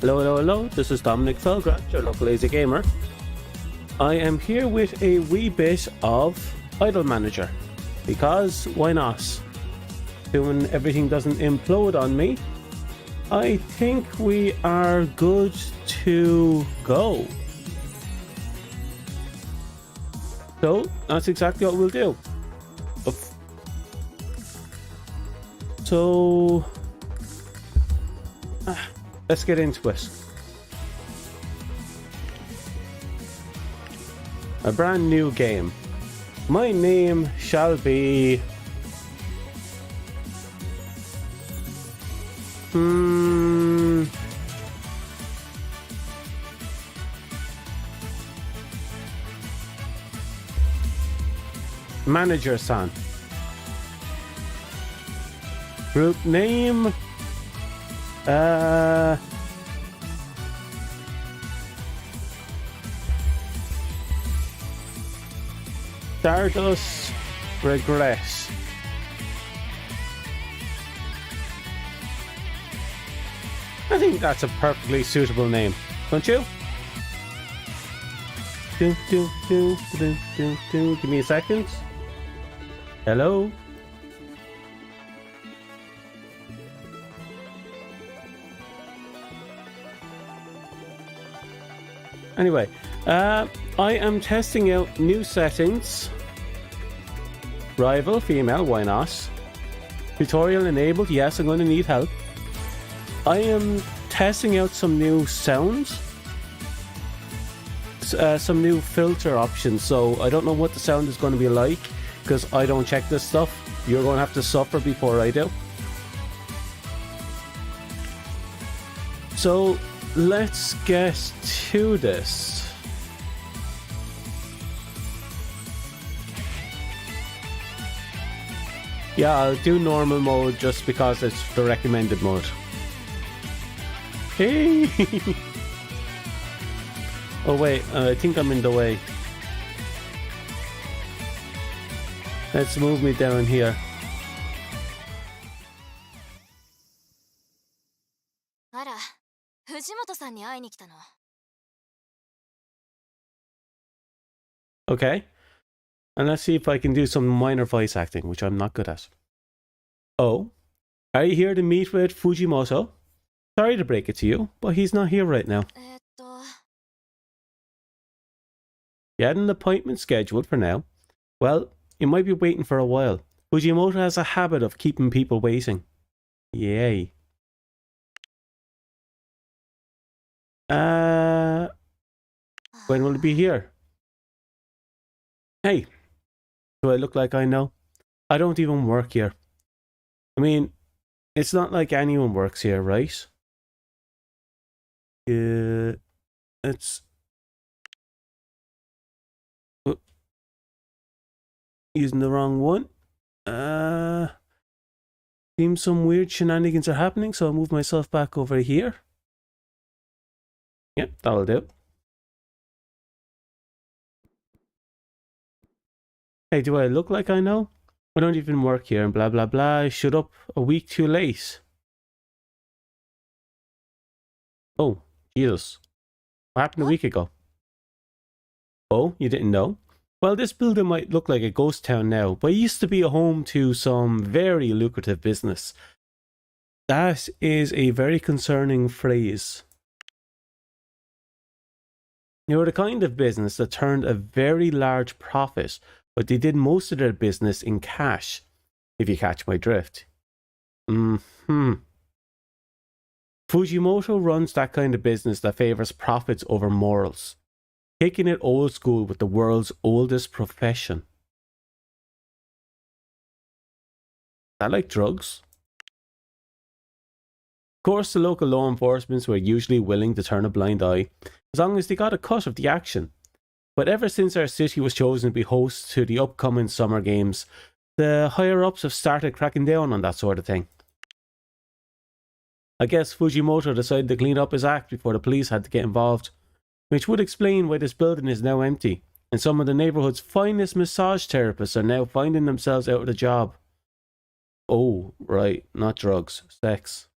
Hello, hello, hello. This is Dominic Felgrant, your local lazy gamer. I am here with a wee bit of Idle Manager, because why not? When everything doesn't implode on me, I think we are good to go. So that's exactly what we'll do. So let's get into it. A brand new game. My name shall be Manager-san. Group name Stardust Regress. I think that's a perfectly suitable name, don't you? Give me a second. Hello? Anyway, I am testing out new settings. Rival, female, why not? Tutorial enabled, yes, I'm going to need help. I am testing out some new sounds. Some new filter options, so I don't know what the sound is going to be like, because I don't check this stuff. You're going to have to suffer before I do. So let's get to this. Yeah, I'll do normal mode just because it's the recommended mode. Hey! Oh wait, I think I'm in the way. Let's move me down here. Okay. And let's see if I can do some minor voice acting, which I'm not good at. Oh, are you here to meet with Fujimoto? Sorry to break it to you, but he's not here right now. You had an appointment scheduled for now. Well, you might be waiting for a while. Fujimoto has a habit of keeping people waiting. Yay. When will it be here? Hey, do I look like I know? I don't even work here. I mean, it's not like anyone works here, right? It's... using the wrong one. Seems some weird shenanigans are happening, so I'll move myself back over here. Yep, that'll do. Hey, do I look like I know? I don't even work here and blah blah blah. I showed up a week too late. Oh, Jesus. What happened a week ago? Oh, you didn't know? Well, this building might look like a ghost town now, but it used to be a home to some very lucrative business. That is a very concerning phrase. They were the kind of business that turned a very large profit, but they did most of their business in cash, if you catch my drift. Fujimoto runs that kind of business that favors profits over morals, taking it old school with the world's oldest profession. Is that like drugs? Of course, the local law enforcement were usually willing to turn a blind eye, as long as they got a cut of the action. But ever since our city was chosen to be host to the upcoming summer games, the higher-ups have started cracking down on that sort of thing. I guess Fujimoto decided to clean up his act before the police had to get involved, which would explain why this building is now empty, and some of the neighbourhood's finest massage therapists are now finding themselves out of a job. Oh, right, not drugs, sex.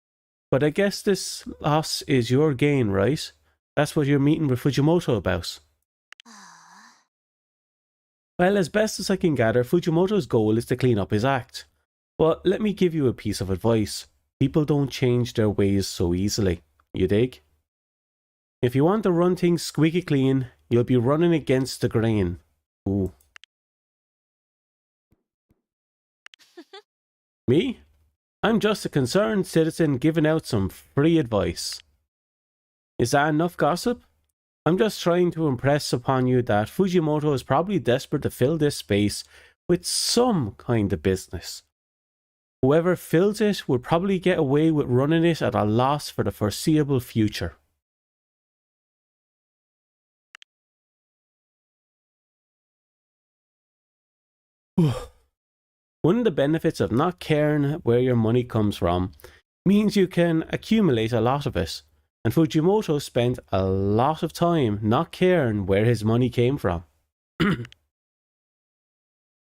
But I guess this loss is your gain, right? That's what you're meeting with Fujimoto about. Well, as best as I can gather, Fujimoto's goal is to clean up his act. But let me give you a piece of advice. People don't change their ways so easily. You dig? If you want to run things squeaky clean, you'll be running against the grain. Ooh. Me? I'm just a concerned citizen giving out some free advice. Is that enough gossip? I'm just trying to impress upon you that Fujimoto is probably desperate to fill this space with some kind of business. Whoever fills it will probably get away with running it at a loss for the foreseeable future. One of the benefits of not caring where your money comes from means you can accumulate a lot of it. And Fujimoto spent a lot of time not caring where his money came from.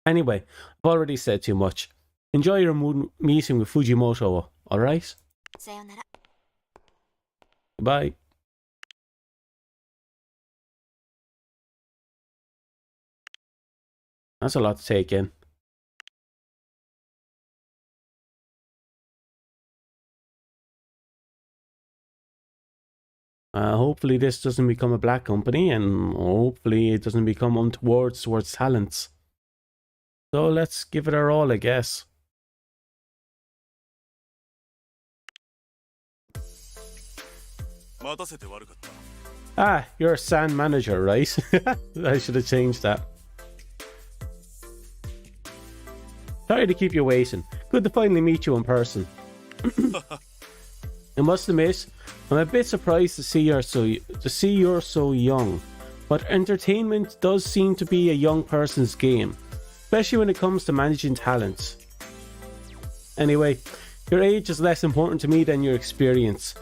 Anyway, I've already said too much. Enjoy your meeting with Fujimoto, alright? Bye. That's a lot to take in. Hopefully this doesn't become a black company, and hopefully it doesn't become untoward towards talents. So let's give it our all, I guess. Ah, you're a SAN manager, right? I should have changed that. Sorry to keep you waiting. Good to finally meet you in person. I must admit, I'm a bit surprised to see you're so young, but entertainment does seem to be a young person's game, especially when it comes to managing talents. Anyway, your age is less important to me than your experience,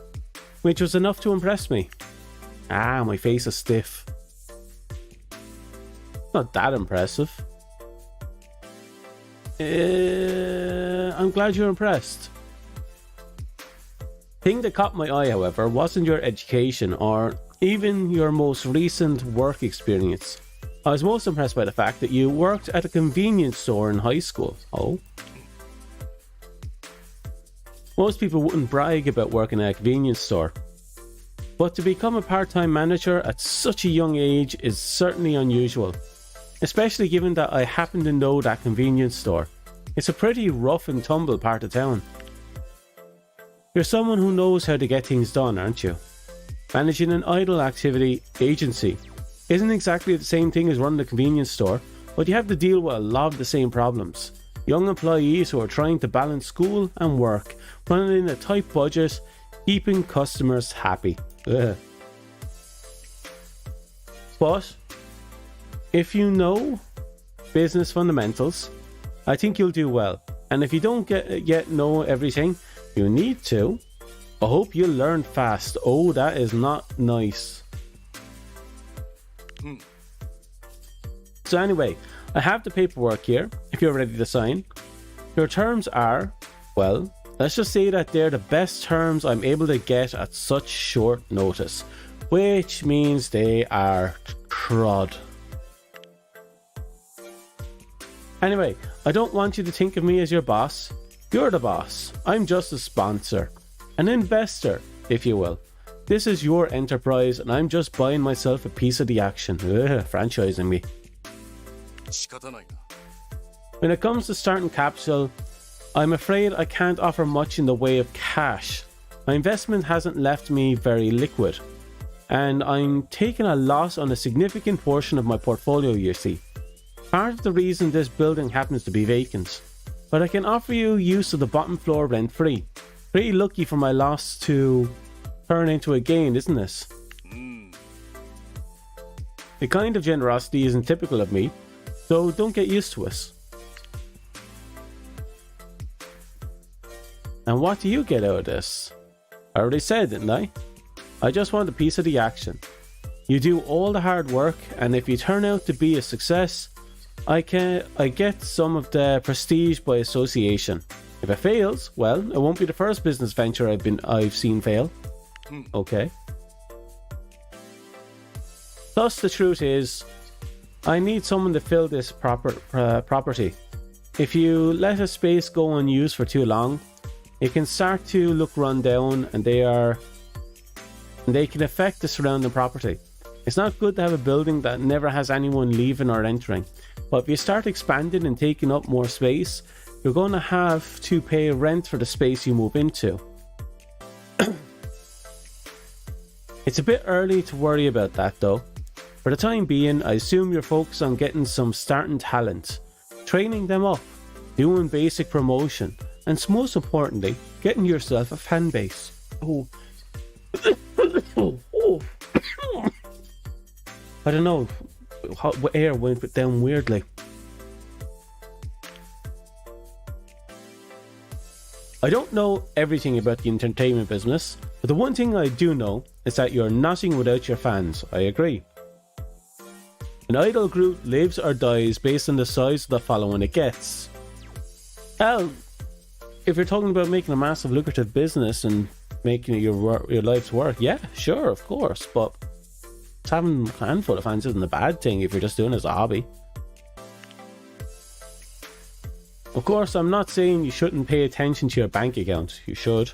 which was enough to impress me. Ah, my face is stiff. Not that impressive. I'm glad you're impressed. Thing that caught my eye, however, wasn't your education or even your most recent work experience. I was most impressed by the fact that you worked at a convenience store in high school. Oh? Most people wouldn't brag about working at a convenience store. But to become a part-time manager at such a young age is certainly unusual. Especially given that I happen to know that convenience store. It's a pretty rough and tumble part of town. You're someone who knows how to get things done, aren't you? Managing an idle activity agency isn't exactly the same thing as running a convenience store, but you have to deal with a lot of the same problems. Young employees who are trying to balance school and work, running a tight budget, keeping customers happy. Ugh. But if you know business fundamentals, I think you'll do well. And if you don't yet know everything you need to, I hope you'll learn fast. Oh, that is not nice. So anyway, I have the paperwork here, if you're ready to sign. Your terms are, well, let's just say that they're the best terms I'm able to get at such short notice, which means they are crud. Anyway, I don't want you to think of me as your boss. You're the boss. I'm just a sponsor. An investor, if you will. This is your enterprise and I'm just buying myself a piece of the action. Ugh, franchising me. When it comes to starting capital, I'm afraid I can't offer much in the way of cash. My investment hasn't left me very liquid. And I'm taking a loss on a significant portion of my portfolio, you see. Part of the reason this building happens to be vacant. But I can offer you use of the bottom floor rent free. Pretty lucky for my loss to turn into a gain, isn't this? The kind of generosity isn't typical of me, so don't get used to it. And what do you get out of this? I already said, didn't I? I just want a piece of the action. You do all the hard work, and if you turn out to be a success, I get some of the prestige by association. If it fails, well, it won't be the first business venture I've seen fail. Okay. Plus, the truth is, I need someone to fill this property. If you let a space go unused for too long, it can start to look run down, and they can affect the surrounding property. It's not good to have a building that never has anyone leaving or entering. But if you start expanding and taking up more space, you're going to have to pay rent for the space you move into. It's a bit early to worry about that though. For the time being, I assume you're focused on getting some starting talent, training them up, doing basic promotion, and most importantly, getting yourself a fan base. Oh. I don't know, air went down weirdly. I don't know everything about the entertainment business, but the one thing I do know is that you're nothing without your fans. I agree. An idol group lives or dies based on the size of the following it gets. Well, if you're talking about making a massive lucrative business and making your life's work, yeah, sure, of course, but having a handful of fans isn't a bad thing if you're just doing it as a hobby. Of course, I'm not saying you shouldn't pay attention to your bank account. You should.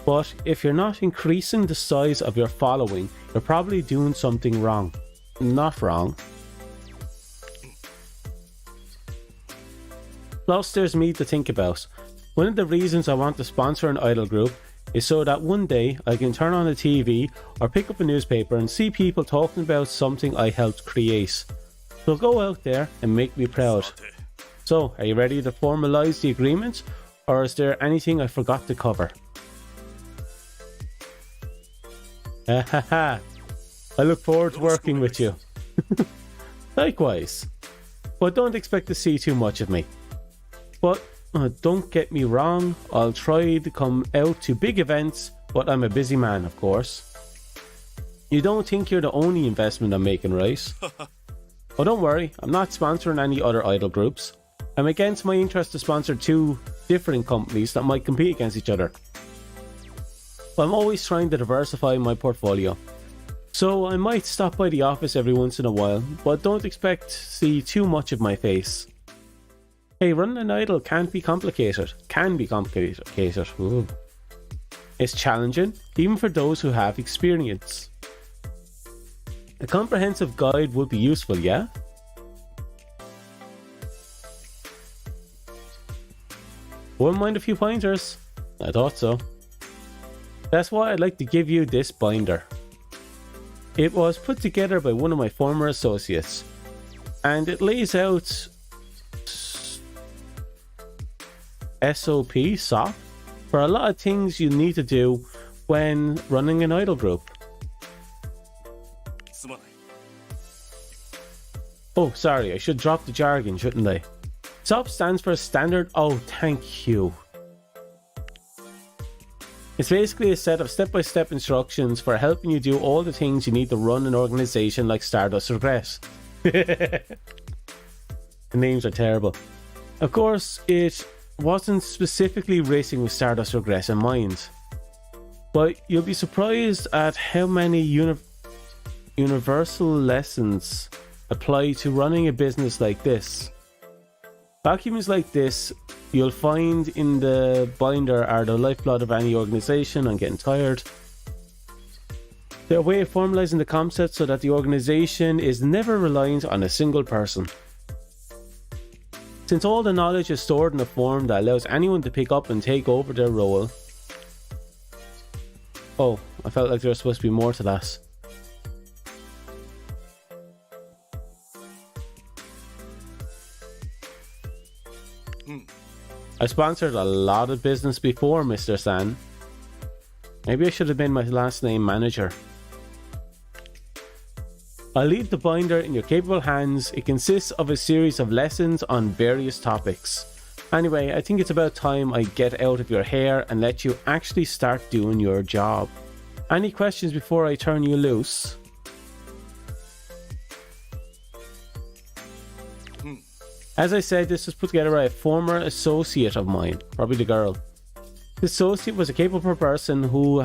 But if you're not increasing the size of your following, you're probably doing something wrong. Not wrong. Plus, there's me to think about. One of the reasons I want to sponsor an idol group is so that one day I can turn on the TV or pick up a newspaper and see people talking about something I helped create. So go out there and make me proud. So, are you ready to formalize the agreement, or is there anything I forgot to cover? I look forward to working with you. Likewise. But don't expect to see too much of me. But don't get me wrong, I'll try to come out to big events, but I'm a busy man, of course. You don't think you're the only investment I'm making, right? Oh, don't worry, I'm not sponsoring any other idol groups. I'm against my interest to sponsor two different companies that might compete against each other. But I'm always trying to diversify my portfolio. So I might stop by the office every once in a while, but don't expect to see too much of my face. Hey, running an idol can't be complicated. Can be complicated. Ooh. It's challenging, even for those who have experience. A comprehensive guide would be useful, yeah? Wouldn't mind a few pointers. I thought so. That's why I'd like to give you this binder. It was put together by one of my former associates, and it lays out SOP for a lot of things you need to do when running an idol group. Oh, sorry, I should drop the jargon, shouldn't I? SOP stands for Standard. Oh, thank you. It's basically a set of step-by-step instructions for helping you do all the things you need to run an organization like Stardust Regress. The names are terrible. Of course, it wasn't specifically racing with Stardust Regress in mind, but you'll be surprised at how many universal lessons apply to running a business like this. Documents like this you'll find in the binder are the lifeblood of any organization. I'm getting tired. They're a way of formalizing the concept so that the organization is never reliant on a single person. Since all the knowledge is stored in a form that allows anyone to pick up and take over their role. Oh, I felt like there was supposed to be more to that. I sponsored a lot of business before, Mr. San. Maybe I should have been my last name manager. I'll leave the binder in your capable hands. It consists of a series of lessons on various topics. Anyway, I think it's about time I get out of your hair and let you actually start doing your job. Any questions before I turn you loose? As I said, this was put together by a former associate of mine, probably the girl. The associate was a capable person who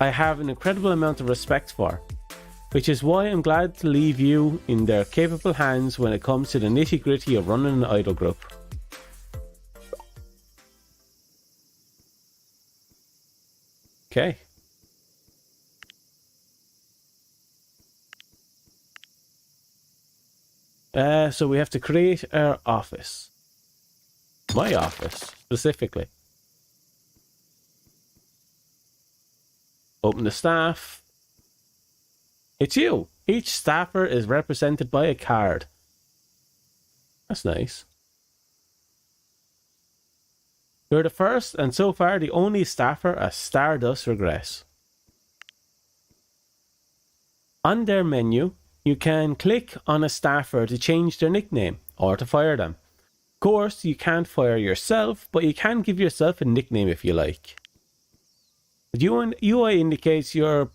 I have an incredible amount of respect for, which is why I'm glad to leave you in their capable hands when it comes to the nitty-gritty of running an idol group. Okay. So we have to create our office. My office, specifically. Open the staff. It's you. Each staffer is represented by a card. That's nice. You're the first and so far the only staffer at Stardust Regress. On their menu, you can click on a staffer to change their nickname or to fire them. Of course, you can't fire yourself, but you can give yourself a nickname if you like. The UI indicates you're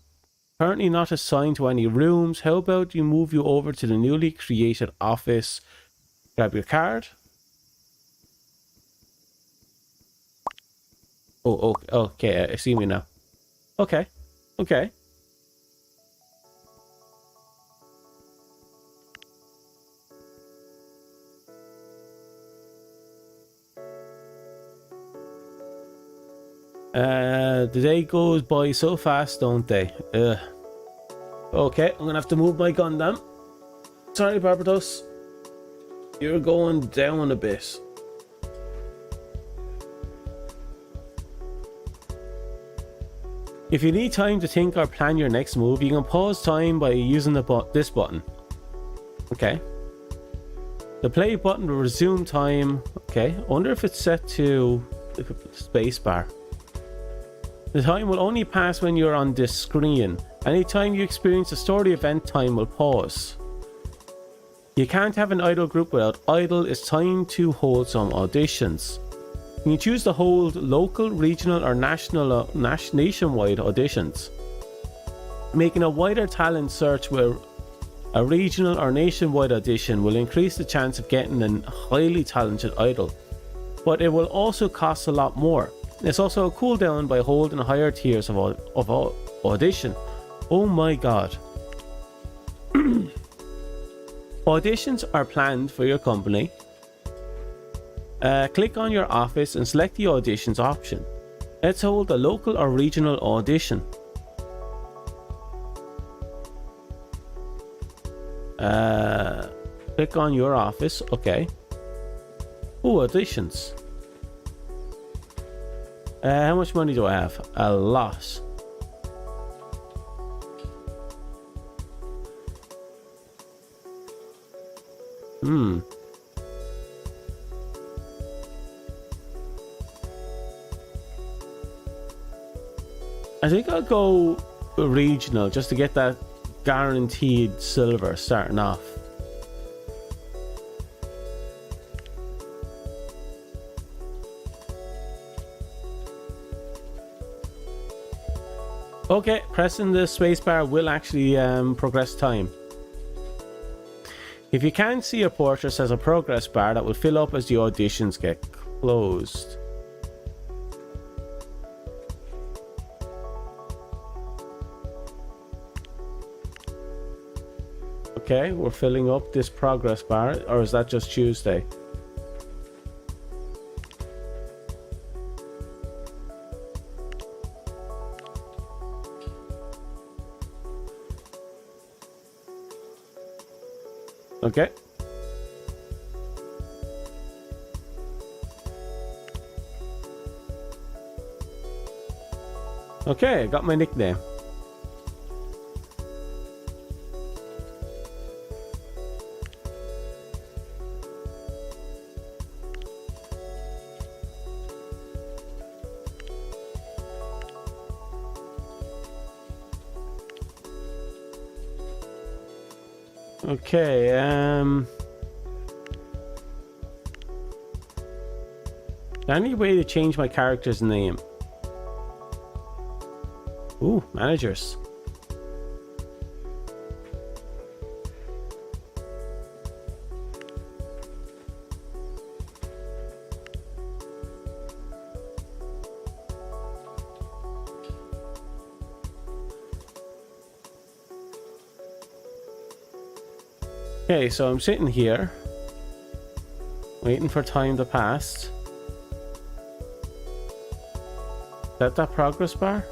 currently not assigned to any rooms. How about you move you over to the newly created office? Grab your card. Oh, okay, I see me now. Okay. The day goes by so fast, don't they? Okay, I'm gonna have to move my gun down. Sorry, Barbados. You're going down a bit. If you need time to think or plan your next move, you can pause time by using this button. Okay. The play button will resume time. Okay, I wonder if it's set to spacebar. The time will only pass when you're on this screen. Anytime you experience a story event, time will pause. You can't have an idol group without idol. It's time to hold some auditions. You can choose to hold local, regional or nationwide auditions. Making a wider talent search where a regional or nationwide audition will increase the chance of getting a highly talented idol, but it will also cost a lot more. It's also a cooldown by holding higher tiers of audition. Oh my god. Auditions are planned for your company. Click on your office and select the auditions option. Let's hold a local or regional audition. Click on your office. Okay. Oh, auditions. How much money do I have? A lot. I think I'll go regional just to get that guaranteed silver starting off. Okay, pressing the spacebar will actually progress time. If you can't see a portrait as a progress bar, that will fill up as the auditions get closed. Okay, we're filling up this progress bar, or is that just Tuesday? Okay. Okay, I got my nickname. Okay, any way to change my character's name? Ooh, managers. Okay, so I'm sitting here waiting for time to pass. Is that progress bar?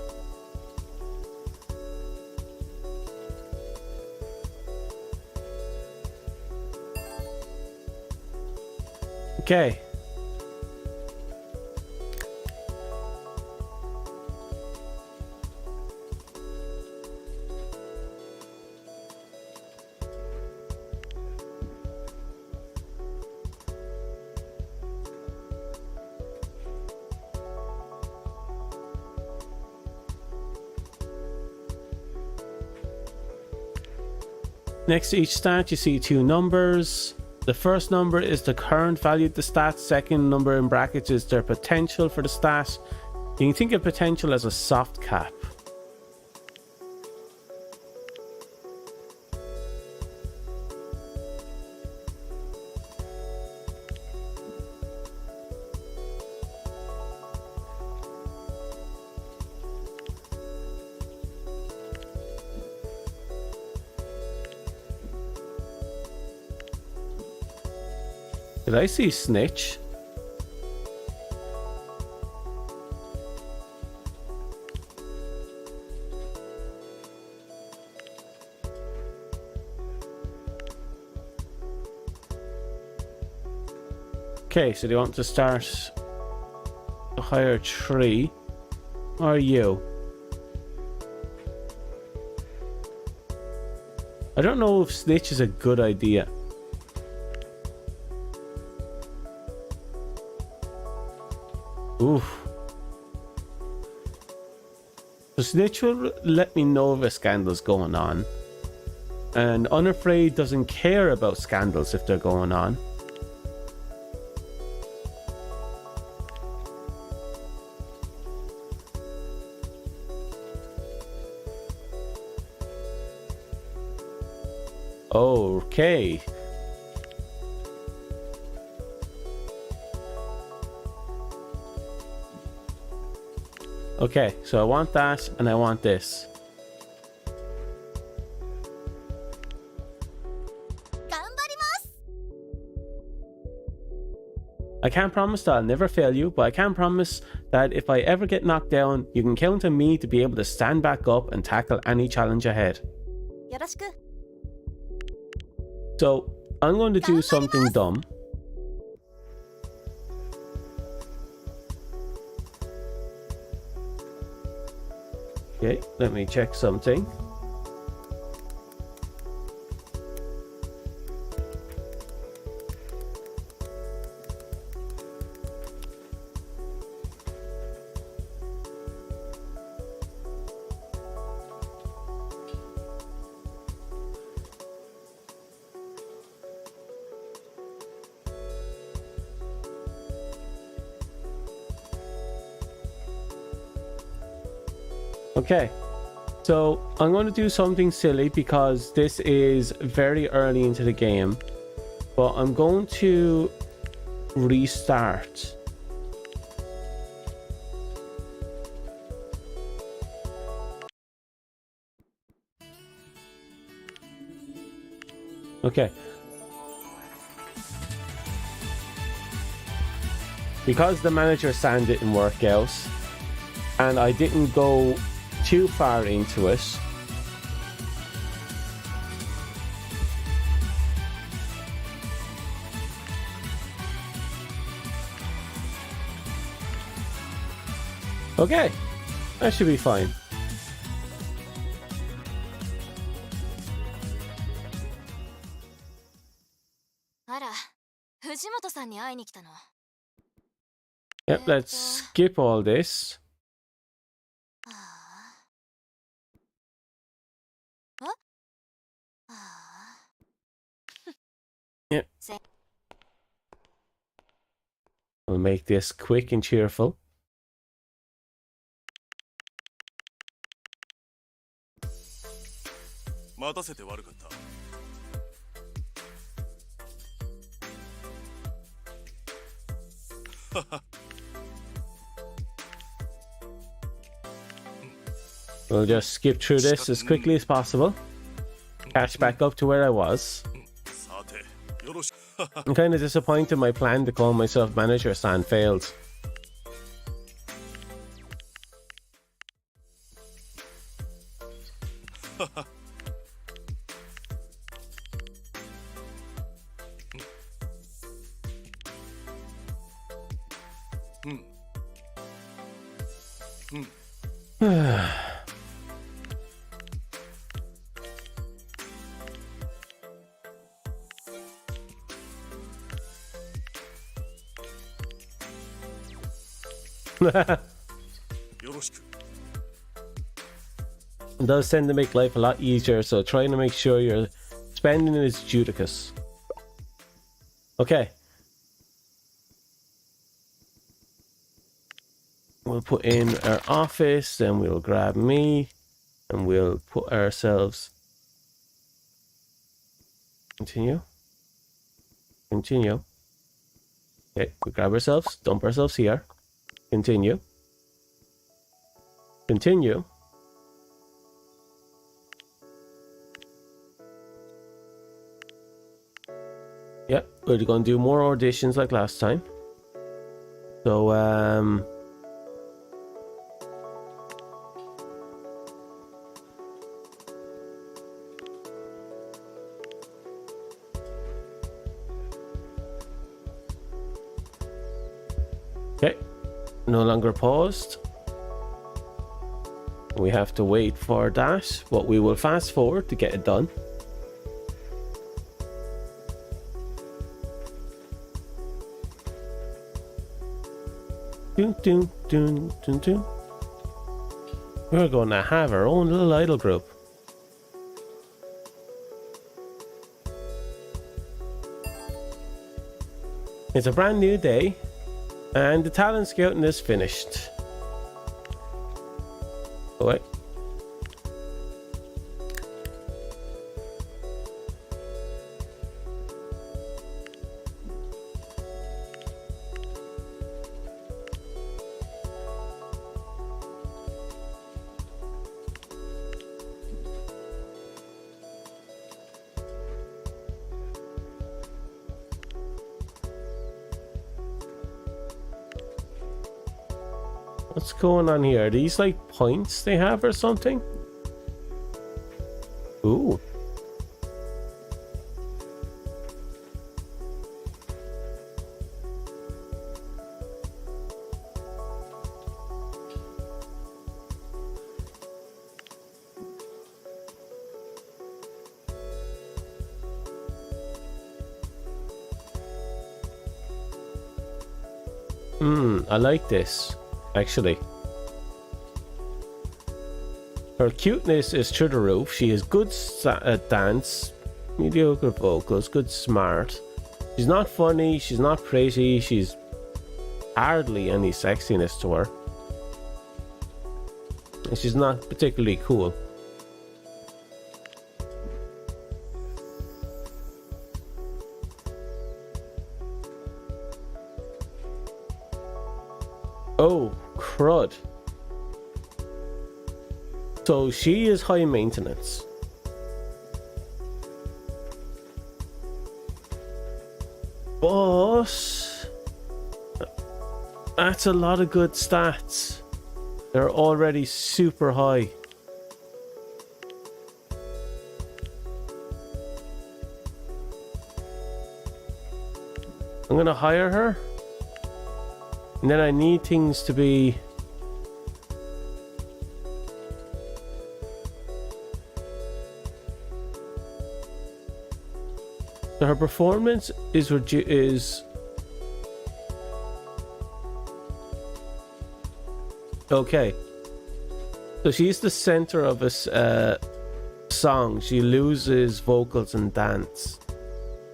Okay. Next to each stat, you see two numbers. The first number is the current value of the stat. Second number in brackets is their potential for the stat. You can think of potential as a soft cap. Did I see Snitch? Okay, so do you want to start a higher tree? Or you? I don't know if Snitch is a good idea. Oof. So Snitch will let me know if a scandal's going on. And Unafraid doesn't care about scandals if they're going on. Okay. Okay, so I want that and I want this. I can't promise that I'll never fail you, but I can promise that if I ever get knocked down, you can count on me to be able to stand back up and tackle any challenge ahead. So, I'm going to do something dumb. Okay, let me check something. Okay, so I'm going to do something silly because this is very early into the game, but I'm going to restart. Okay. Because the manager sand didn't work out, and I didn't go too far into it, okay, that should be fine. Yep, let's skip all this. Yep. We'll make this quick and cheerful. We'll just skip through this as quickly as possible. Catch back up to where I was. I'm kind of disappointed my plan to call myself Manager Stan failed. It does tend to make life a lot easier, so trying to make sure your spending is judicious. Okay. We'll put in our office, then we'll grab me, and we'll put ourselves... Continue. Continue. Okay, we grab ourselves, dump ourselves here. Continue. Continue. Yep, we're going to do more auditions like last time. So, okay, no longer paused. We have to wait for that, but we will fast forward to get it done. Dun, dun, dun, dun, dun. We're going to have our own little idol group. It's a brand new day, and the talent scouting is finished. Oh, wait. What's going on here? Are these like points they have or something? Ooh. I like this. Actually, her cuteness is through the roof. She is good at dance, mediocre vocals, good smart. She's not funny, she's not pretty, she's hardly any sexiness to her, and she's not particularly cool. Oh, crud. So she is high maintenance. But that's a lot of good stats. They're already super high. I'm gonna hire her. And then I need things to be... So her performance is okay. So she's the center of a song. She loses vocals and dance.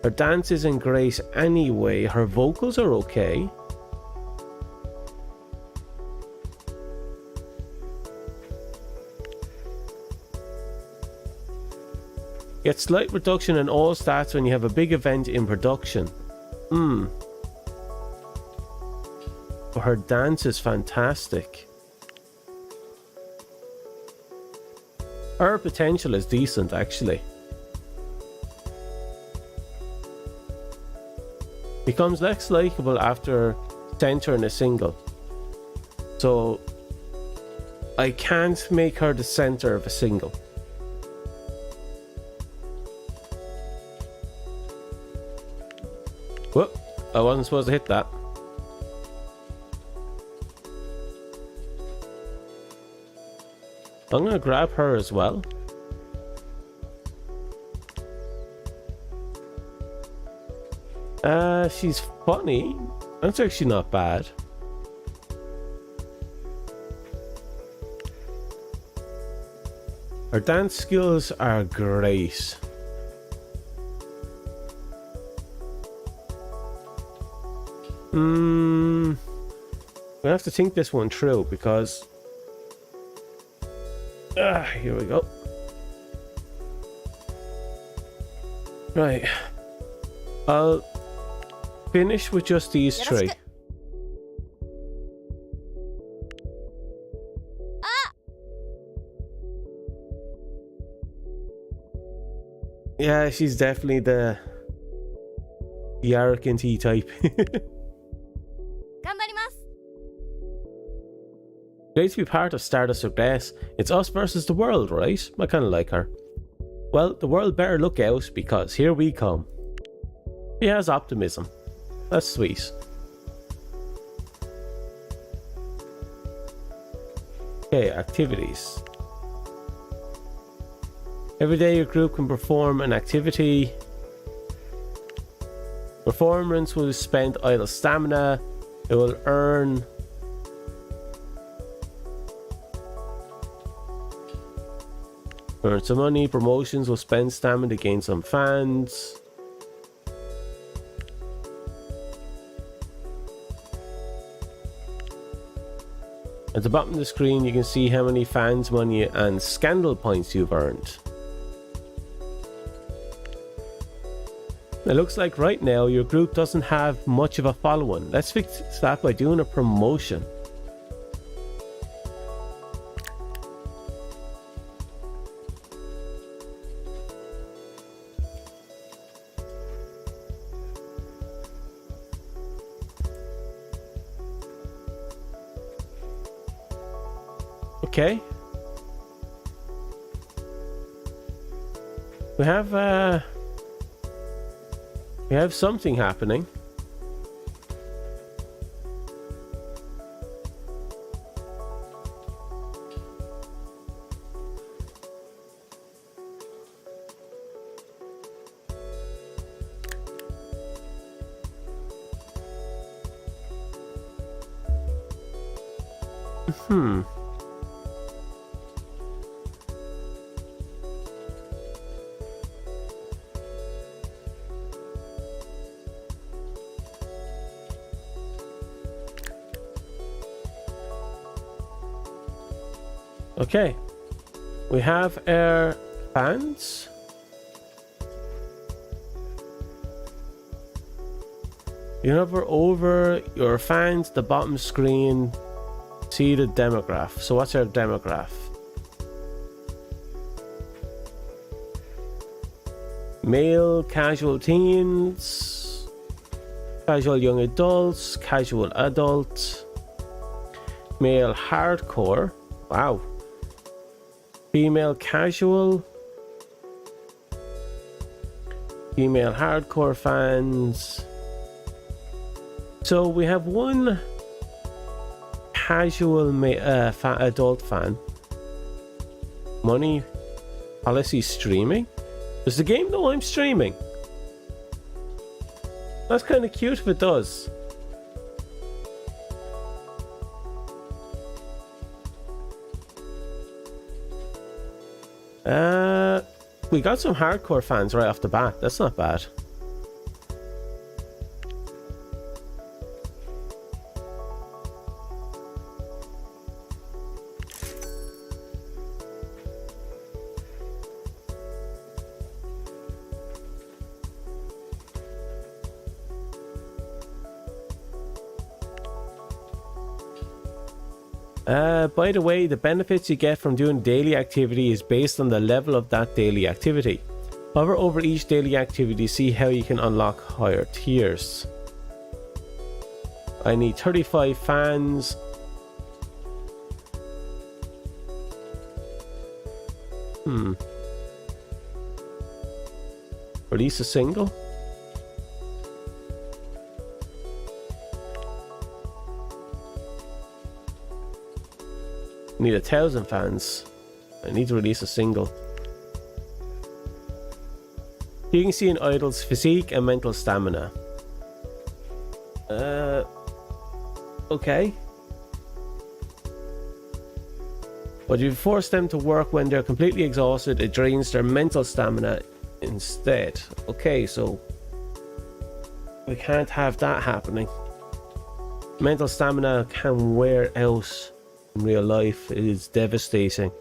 Her dance isn't great anyway. Her vocals are okay. Get slight reduction in all stats when you have a big event in production. But her dance is fantastic. Her potential is decent, actually. becomes less likable after centering a single. So I can't make her the center of a single. Whoop, I wasn't supposed to hit that. I'm gonna grab her as well. She's funny. That's actually not bad. Her dance skills are great. We have to think this one through because here we go. Right. I'll finish with just these three. Yeah, she's definitely the arrogant type. Great to be part of Stardust Ogress. It's us versus the world, right? I kind of like her. Well, the world better look out because here we come. She has optimism. That's sweet. Okay, activities. Every day your group can perform an activity. Performance will spend idle stamina. It will earn some money. Promotions will spend stamina to gain some fans. At the bottom of the screen you can see how many fans, money and scandal points you've earned. It looks like right now your group doesn't have much of a following. Let's fix that by doing a promotion. Okay. We have something happening. Okay, we have our fans. You hover over your fans, the bottom screen, see the demograph. So what's our demograph? Male casual teens, casual young adults, casual adult, male hardcore, wow. Female casual, female hardcore fans. So we have one casual adult fan. Money policy streaming. Does the game know I'm streaming? That's kind of cute if it does. We got some hardcore fans right off the bat. That's not bad. By the way, the benefits you get from doing daily activity is based on the level of that daily activity. Hover over each daily activity, see how you can unlock higher tiers. I need 35 fans. Release a single. Need 1,000 fans. I need to release a single. You can see an idol's physique and mental stamina. Okay. But if you force them to work when they're completely exhausted, it drains their mental stamina instead. Okay, so we can't have that happening. Mental stamina can wear out in real life. It is devastating.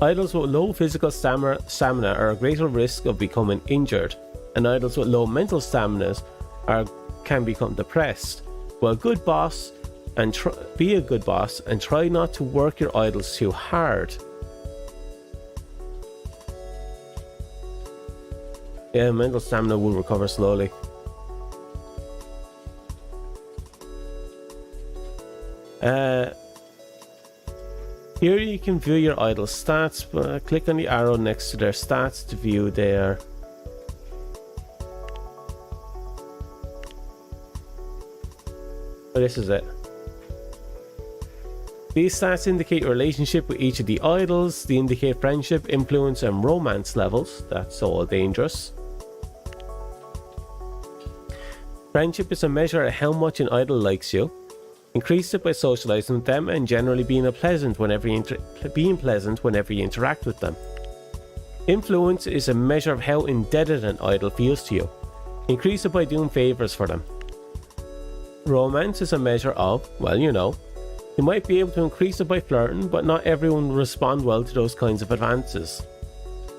Idols with low physical stamina are at greater risk of becoming injured, and idols with low mental stamina can become depressed. Well, good boss and be a good boss and try not to work your idols too hard. Yeah, mental stamina will recover slowly. Here you can view your idol stats. Click on the arrow next to their stats to view their this is it. These stats indicate your relationship with each of the idols. They indicate friendship, influence, and romance levels. That's all dangerous. Friendship is a measure of how much an idol likes you. Increase it by socializing with them and generally being pleasant whenever you interact with them. Influence is a measure of how indebted an idol feels to you. Increase it by doing favors for them. Romance is a measure of, well, you know. You might be able to increase it by flirting, but not everyone will respond well to those kinds of advances.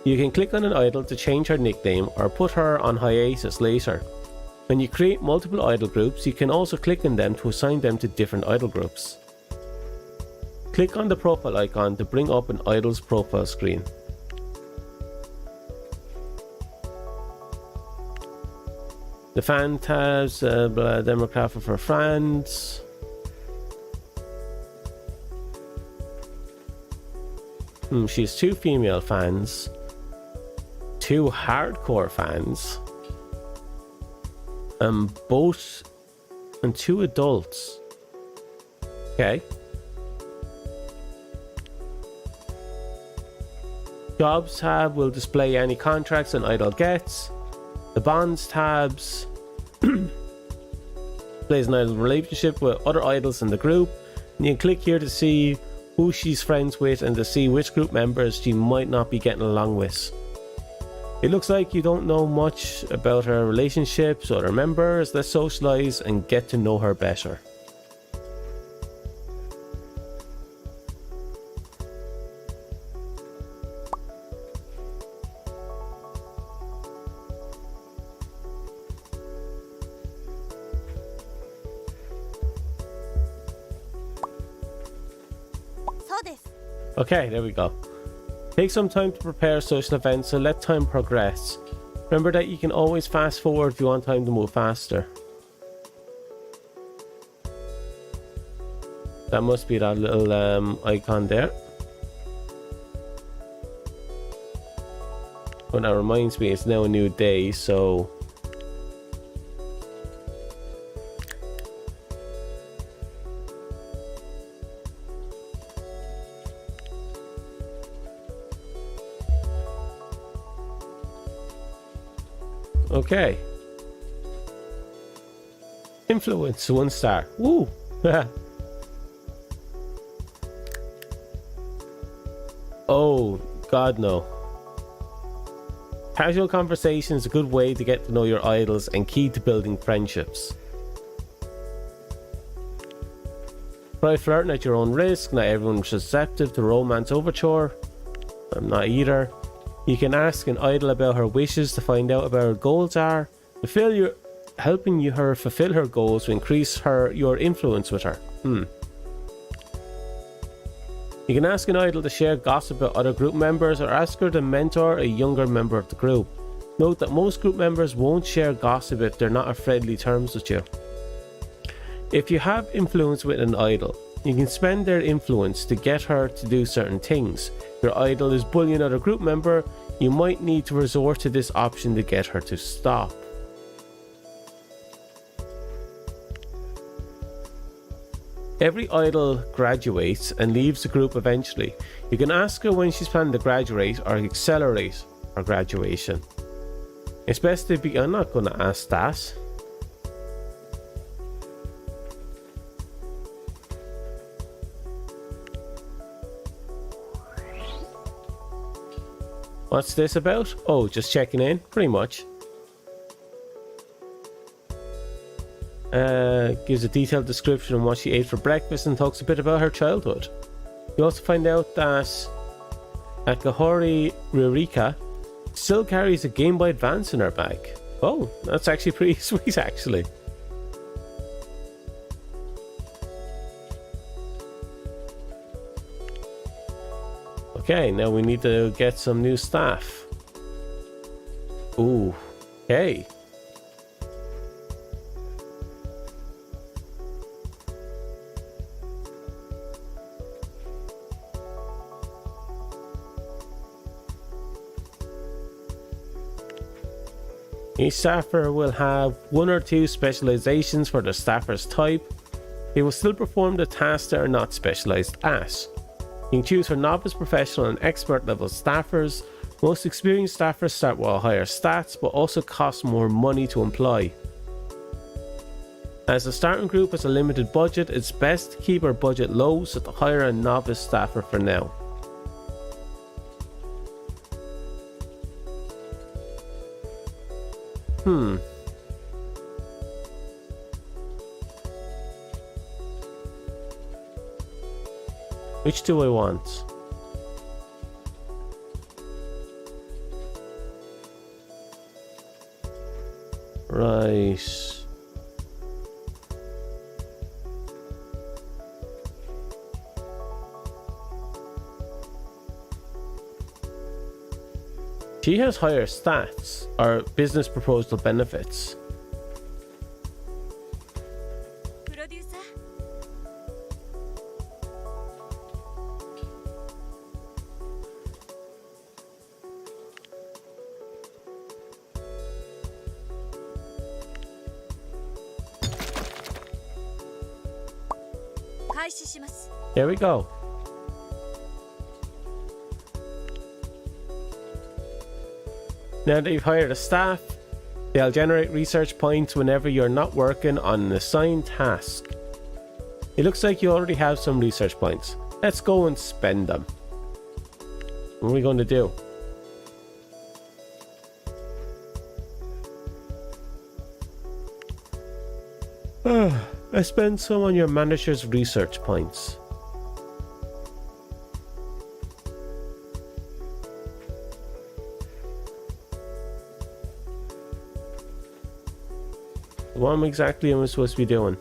You can click on an idol to change her nickname or put her on hiatus later. When you create multiple idol groups, you can also click on them to assign them to different idol groups. Click on the profile icon to bring up an idol's profile screen. The fan tabs, demographic for fans. She has 2 female fans, 2 hardcore fans, and 2 adults. Okay. Jobs tab will display any contracts an idol gets. The bonds tabs displays an idol's relationship with other idols in the group. And you can click here to see who she's friends with and to see which group members she might not be getting along with. It looks like you don't know much about her relationships or her members. Let's socialize and get to know her better. Okay, there we go. Take some time to prepare social events, so let time progress. Remember that you can always fast forward if you want time to move faster. That must be that little icon there. But that reminds me, it's now a new day, so... Okay. Influence, 1 star. Woo! Oh, God no. Casual conversation is a good way to get to know your idols and key to building friendships. Try flirting at your own risk. Not everyone's receptive to romance overture. I'm not either. You can ask an idol about her wishes to find out about her goals are. Helping her fulfill her goals to increase your influence with her. You can ask an idol to share gossip about other group members or ask her to mentor a younger member of the group. Note that most group members won't share gossip if they're not on friendly terms with you. If you have influence with an idol, you can spend their influence to get her to do certain things. If your idol is bullying another group member, you might need to resort to this option to get her to stop. Every idol graduates and leaves the group eventually. You can ask her when she's planning to graduate or accelerate her graduation. It's best to be... I'm not going to ask that. What's this about? Oh, just checking in, pretty much. Gives a detailed description on what she ate for breakfast and talks a bit about her childhood. You also find out that Akahori Ririka still carries a Game Boy Advance in her bag. Oh, that's actually pretty sweet, actually. Okay, now we need to get some new staff. Ooh, okay. Each staffer will have 1 or 2 specializations for the staffer's type. They will still perform the tasks they are not specialized at. You can choose for novice, professional and expert level staffers. Most experienced staffers start with higher stats but also cost more money to employ. As the starting group has a limited budget, it's best to keep our budget low, so to hire a novice staffer for now. Which do I want? Right. She has higher stats or business proposal benefits. There we go. Now that you've hired a staff, they'll generate research points whenever you're not working on an assigned task. It looks like you already have some research points. Let's go and spend them. What are we going to do? Let's spend some on your manager's research points. What exactly am I supposed to be doing?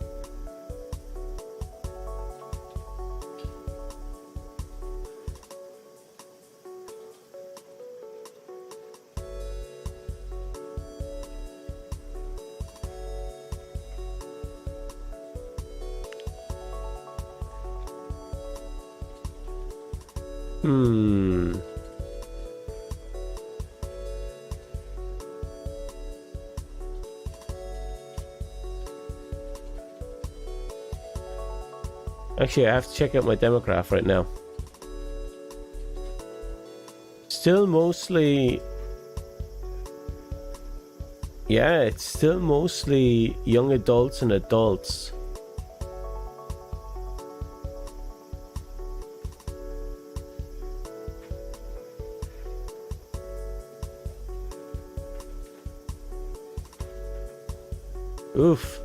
Actually, I have to check out my demograph right now. Still mostly... Yeah, it's still mostly young adults and adults. Oof.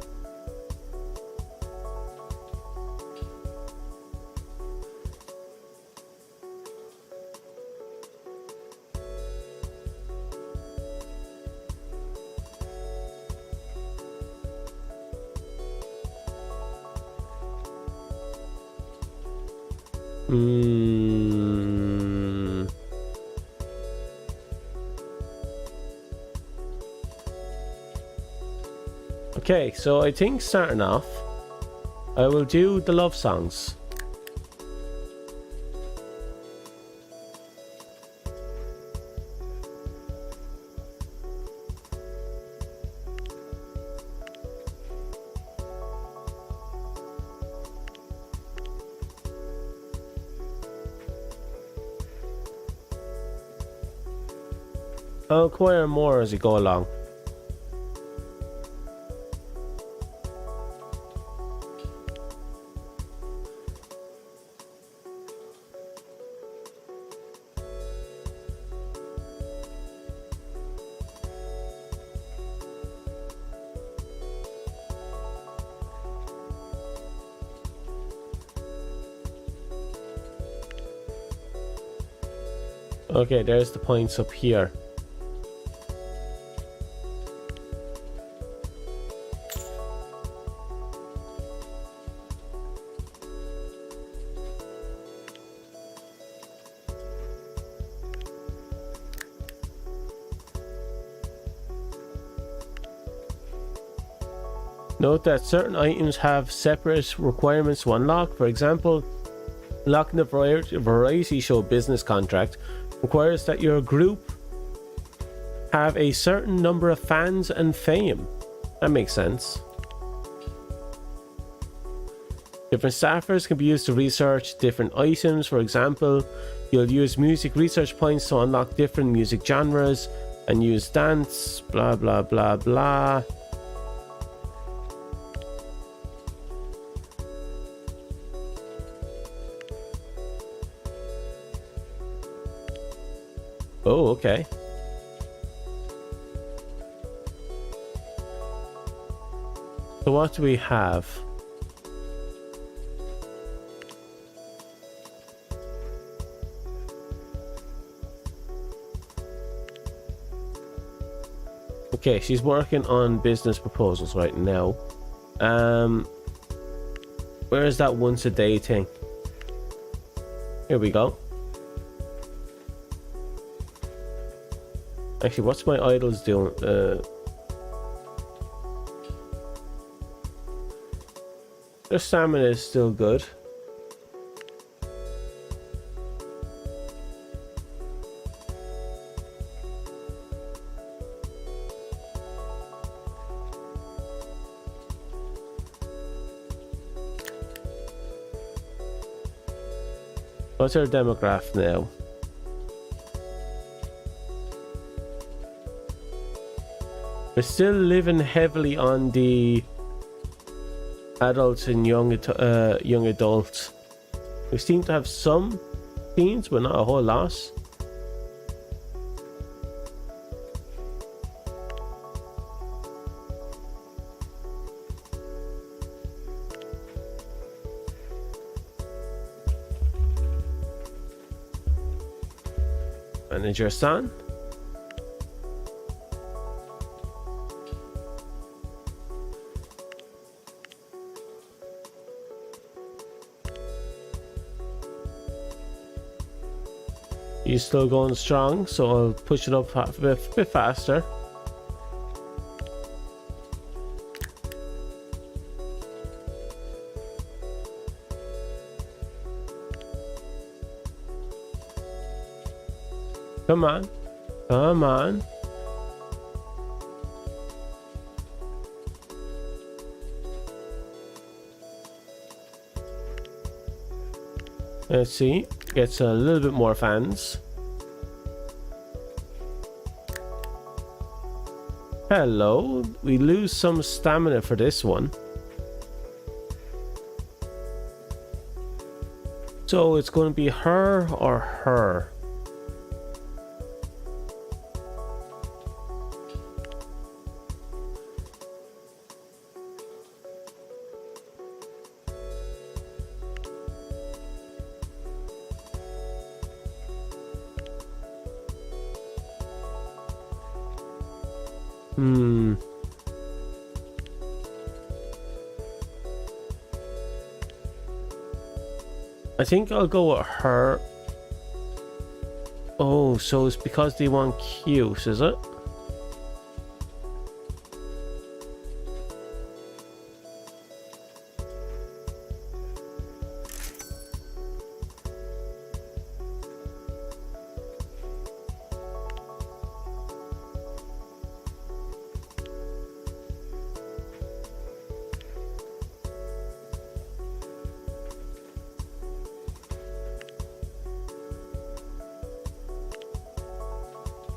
Okay, so I think starting off, I will do the love songs. I'll acquire more as we go along. Okay, there's the points up here. Note that certain items have separate requirements to unlock. For example, unlocking the variety show business contract requires that your group have a certain number of fans and fame. That makes sense. Different staffers can be used to research different items. For example, you'll use music research points to unlock different music genres and use dance, blah blah blah blah. Oh, okay. So what do we have? Okay, she's working on business proposals right now. Where is that once a day thing? Here we go. Actually, what's my idols doing? Their stamina is still good. What's our demographic now? We're still living heavily on the adults and young adults. We seem to have some teens, but not a whole lot. Manage your son. He's still going strong, so I'll push it up a bit faster. Come on. Come on. Let's see. Gets a little bit more fans. Hello. We lose some stamina for this one. So it's going to be her or her. I think I'll go with her. Oh, so it's because they want cute, is it?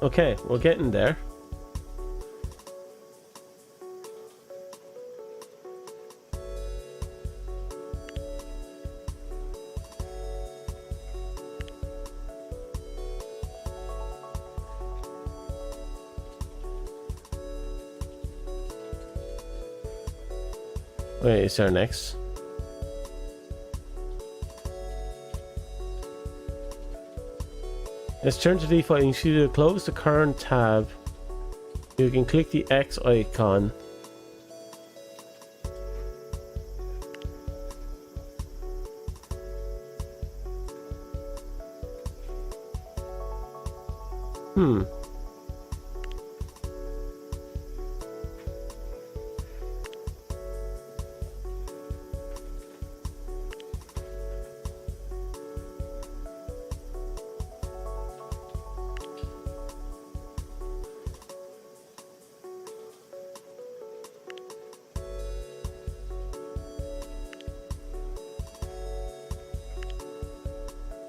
Okay, we're getting there. Wait, is there next? Let's turn to default. You see to close the current tab. You can click the X icon.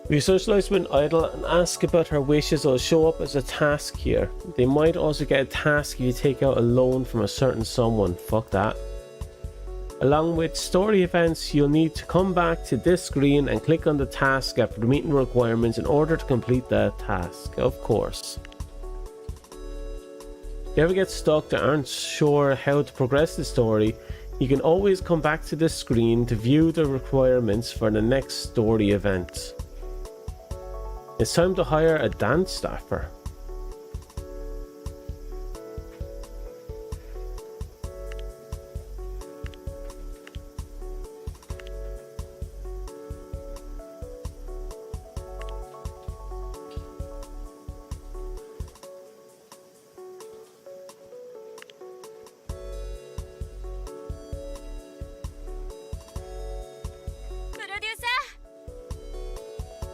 If you socialize with an idol and ask about her wishes, it'll show up as a task here. They might also get a task if you take out a loan from a certain someone. Fuck that. Along with story events, you'll need to come back to this screen and click on the task after the meeting requirements in order to complete the task, of course. If you ever get stuck and aren't sure how to progress the story, you can always come back to this screen to view the requirements for the next story event. It's time to hire a dance staffer.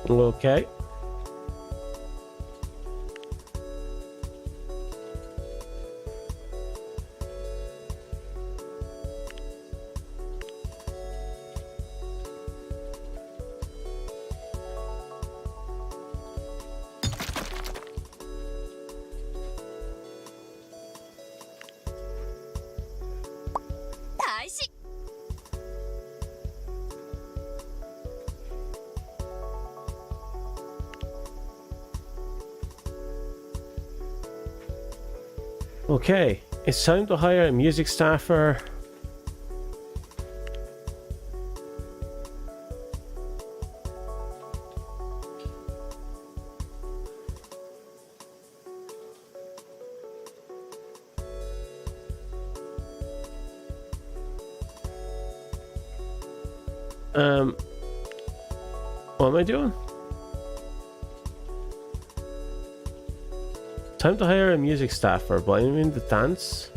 Okay. Okay, it's time to hire a music staffer. What am I doing? Time to hire a music staffer, but I'm in the dance.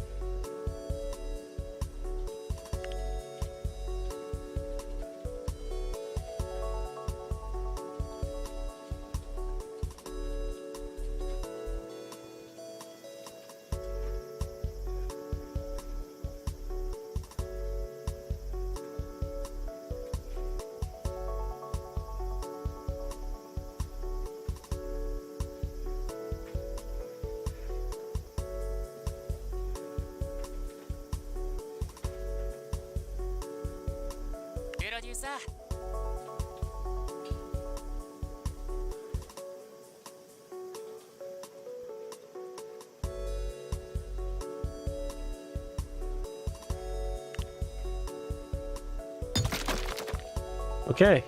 Okay.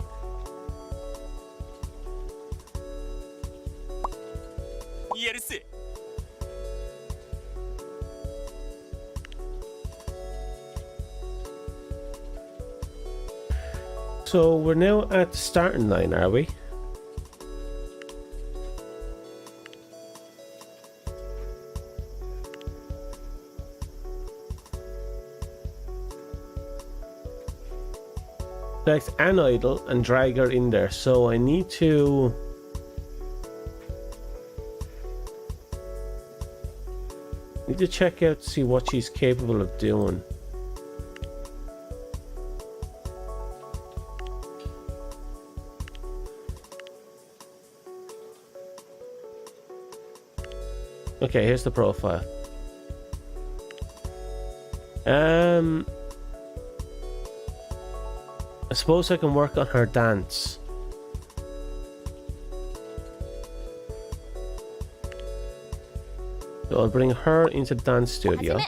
So we're now at the starting line, are we? Select an idol and drag her in there. So I need to check out to see what she's capable of doing. Okay, here's the profile. I suppose I can work on her dance. So I'll bring her into the dance studio.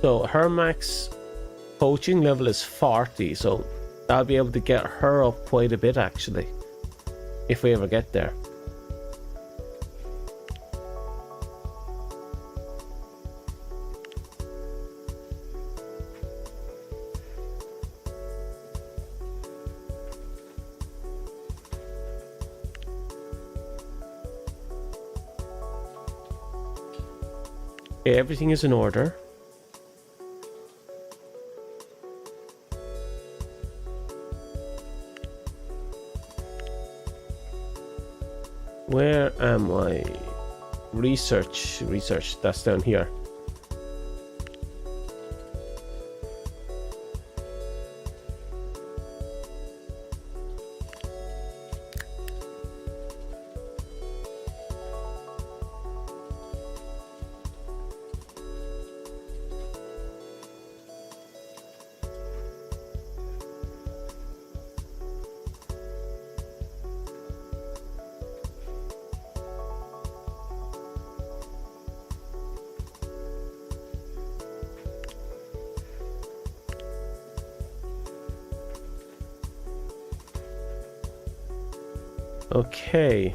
So her max coaching level is 40, so I'll be able to get her up quite a bit actually, if we ever get there. Okay, everything is in order. Where am I? Research, that's down here. Okay.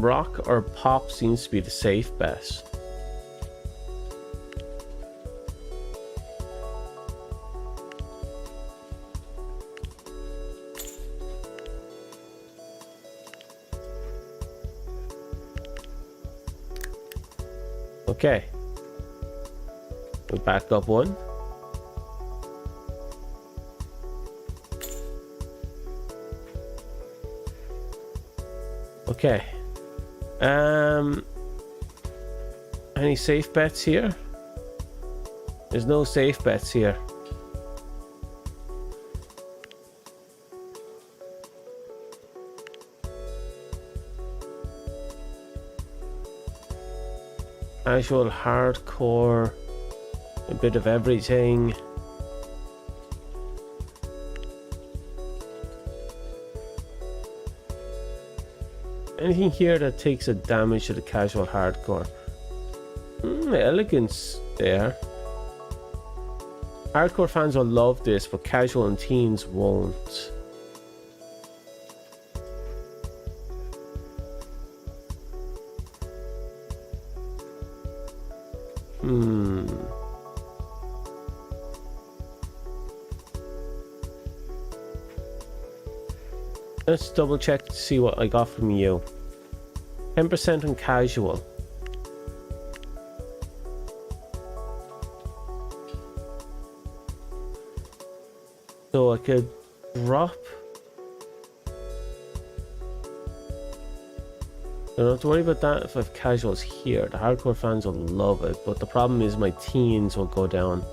Rock or pop seems to be the safe bet. Okay. We back up one. Okay. Any safe bets here? There's no safe bets here. Casual, hardcore, a bit of everything. Anything here that takes a damage to the casual hardcore? Elegance there. Hardcore fans will love this, but casual and teens won't. Let's double check to see what I got from you. 10% on casual. So I could drop. I don't have to worry about that if I have casuals here. The hardcore fans will love it, but the problem is my teens will go down.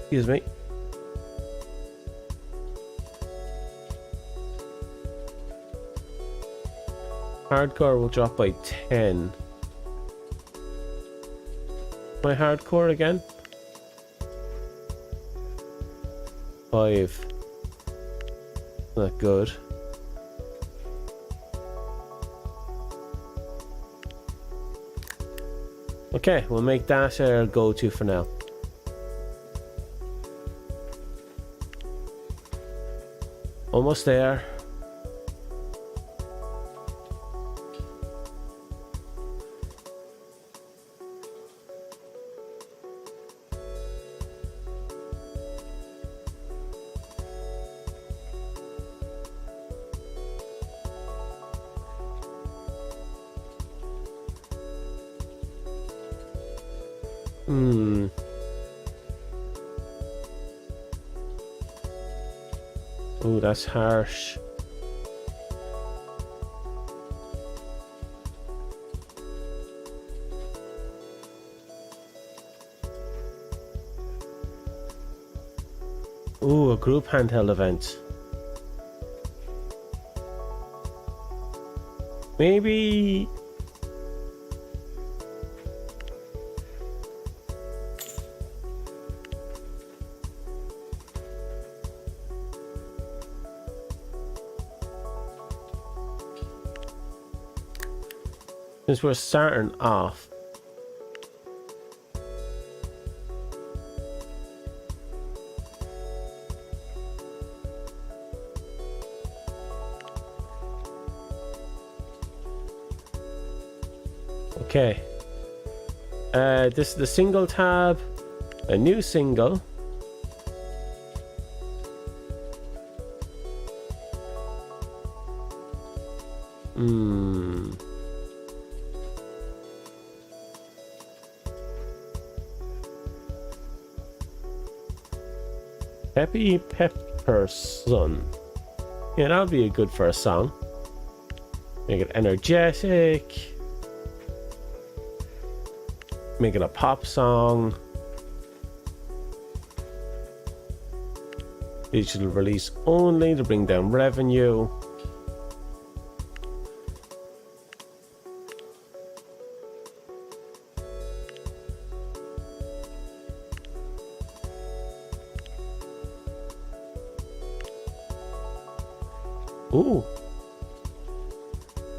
Excuse me. Hardcore will drop by 10. My hardcore again? 5. Not good. Okay, we'll make that our go-to for now. Almost there. Hmm. Oh, that's harsh. Ooh, a group handheld event. Maybe... since we're starting off. Okay. This is the single tab. A new single. Hmm. Peppy Pepperson. Yeah, that'll be a good first song. Make it energetic. Make it a pop song. Digital release only to bring down revenue. Ooh.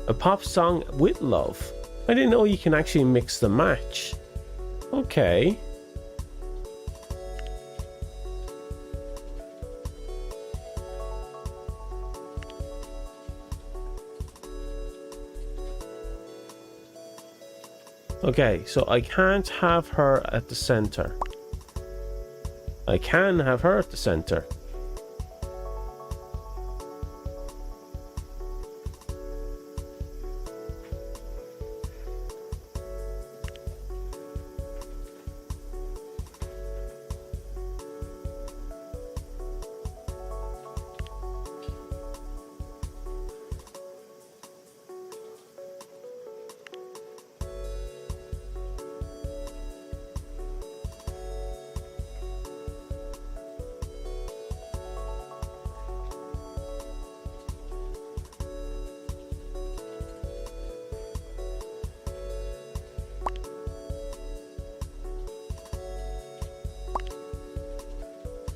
A pop song with love. I didn't know you can actually mix the match. Okay. Okay, so I can't have her at the center. I can have her at the center.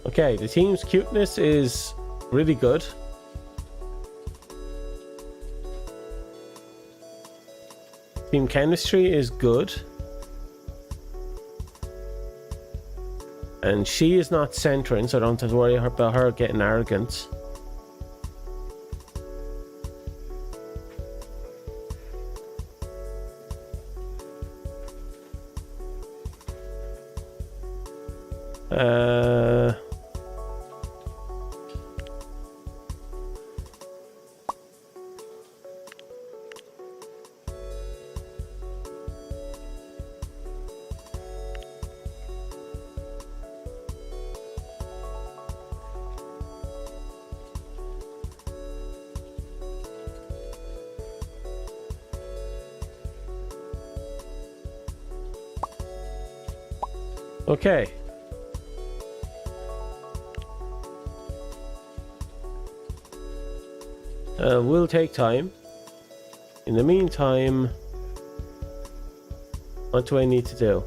Okay, the team's cuteness is really good. Team chemistry is good. And she is not centering, so I don't have to worry about her getting arrogant. Okay. Will take time. In the meantime, what do I need to do?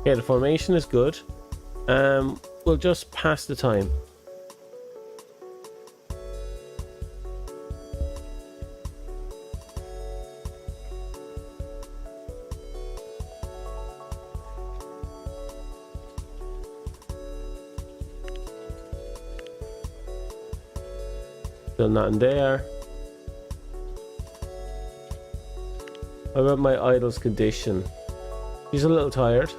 Okay, the formation is good. We'll just pass the time. Still nothing there. How about my idol's condition? She's a little tired.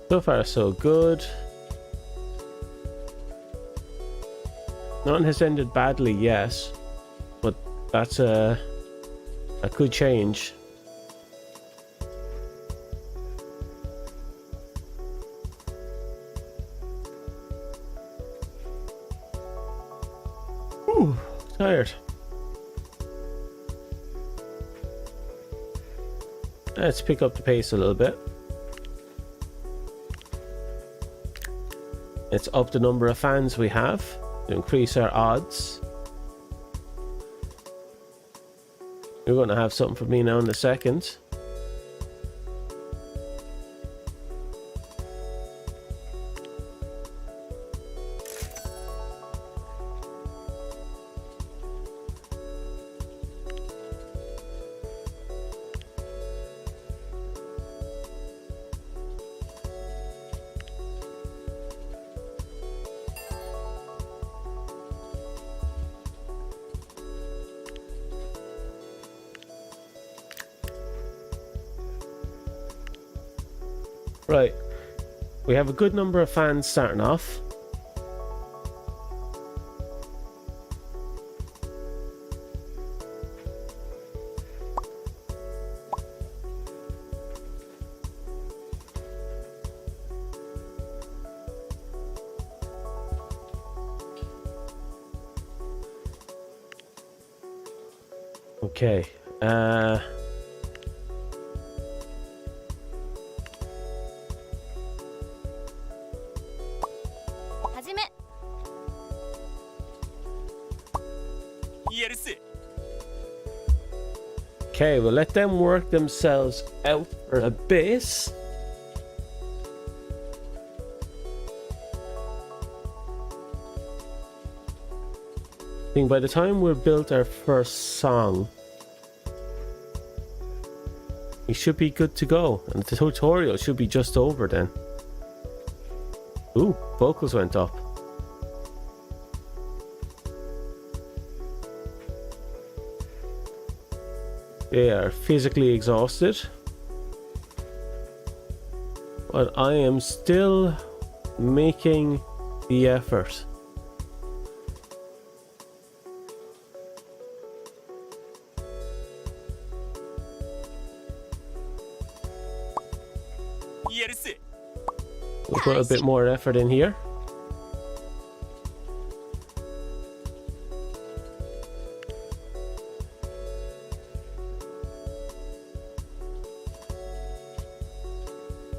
So far, so good. None has ended badly yet, but that's that could change. Ooh, tired. Let's pick up the pace a little bit. Let's up the number of fans we have to increase our odds. You're going to have something for me now in a second. Right, we have a good number of fans starting off. Okay, 始め やるせ Okay, we'll let them work themselves out for a bit. I think by the time we've built our first song, we should be good to go, and the tutorial should be just over then. Ooh, vocals went up. They are physically exhausted, but I am still making the effort. We'll put a bit more effort in here.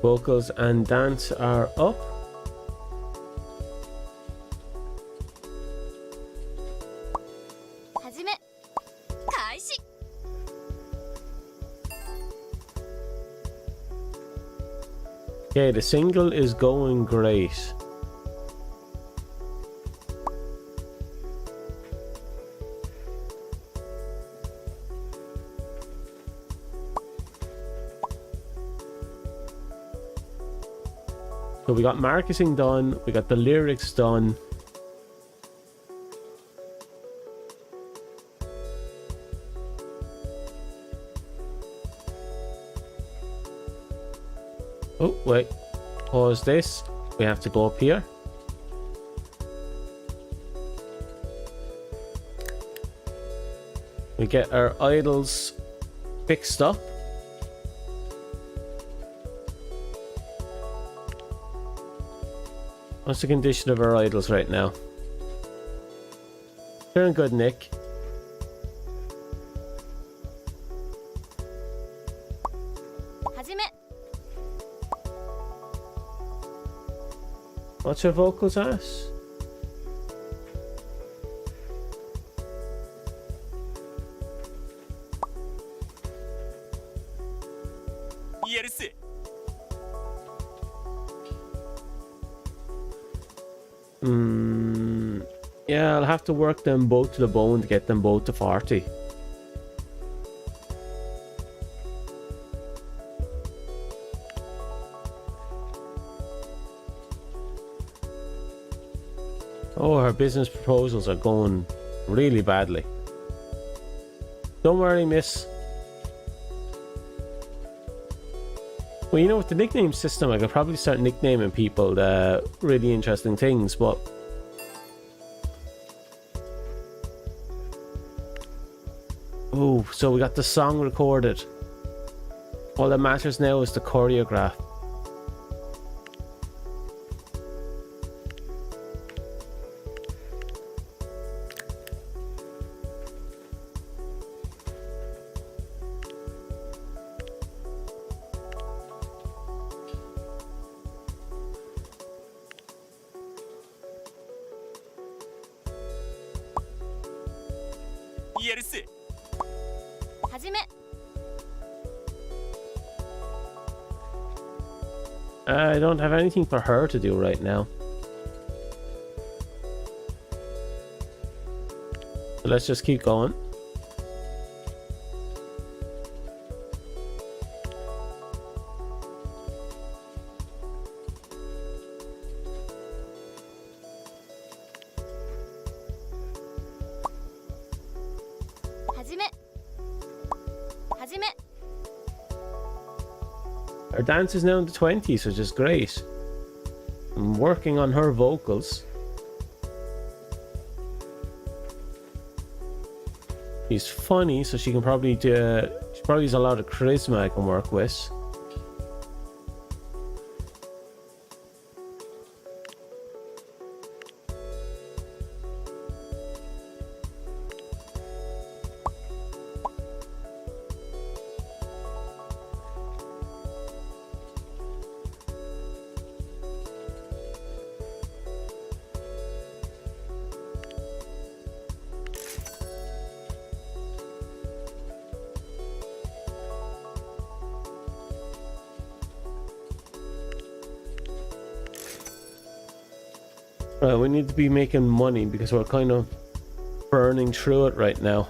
Vocals and dance are up. Okay, the single is going great. So we got marketing done, we got the lyrics done. Oh, wait. Pause this. We have to go up here. We get our idols fixed up. What's the condition of our idols right now? Doing good, Nick. What's your vocals at? Yes. Yeah, I'll have to work them both to the bone to get them both to 40. Oh, her business proposals are going really badly. Don't worry, miss. Well, you know, with the nickname system, I could probably start nicknaming people really interesting things, but... Oh, so we got the song recorded. All that matters now is the choreograph. Yes. I don't have anything for her to do right now. So let's just keep going. Her dance is now in the 20s, which is great. I'm working on her vocals. She's funny, so she can probably do... She probably has a lot of charisma I can work with. We need to be making money because we're kind of burning through it right now.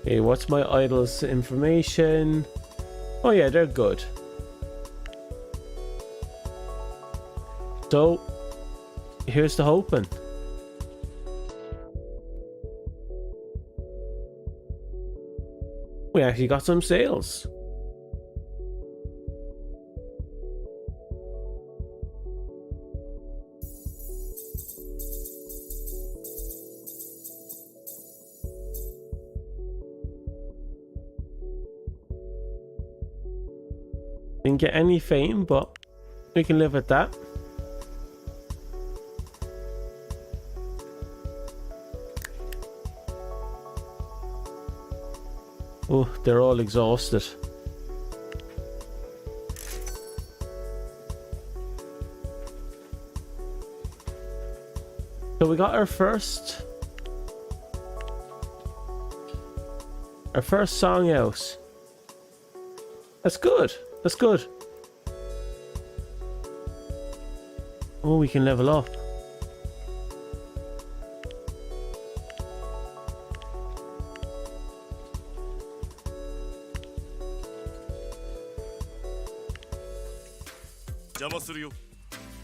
Okay, what's my idol's information? Oh yeah, they're good. So, here's the hoping. We actually got some sales. Didn't get any fame, but we can live with that. Oh, they're all exhausted. So we got our first song out. That's good. That's good. Oh, we can level up.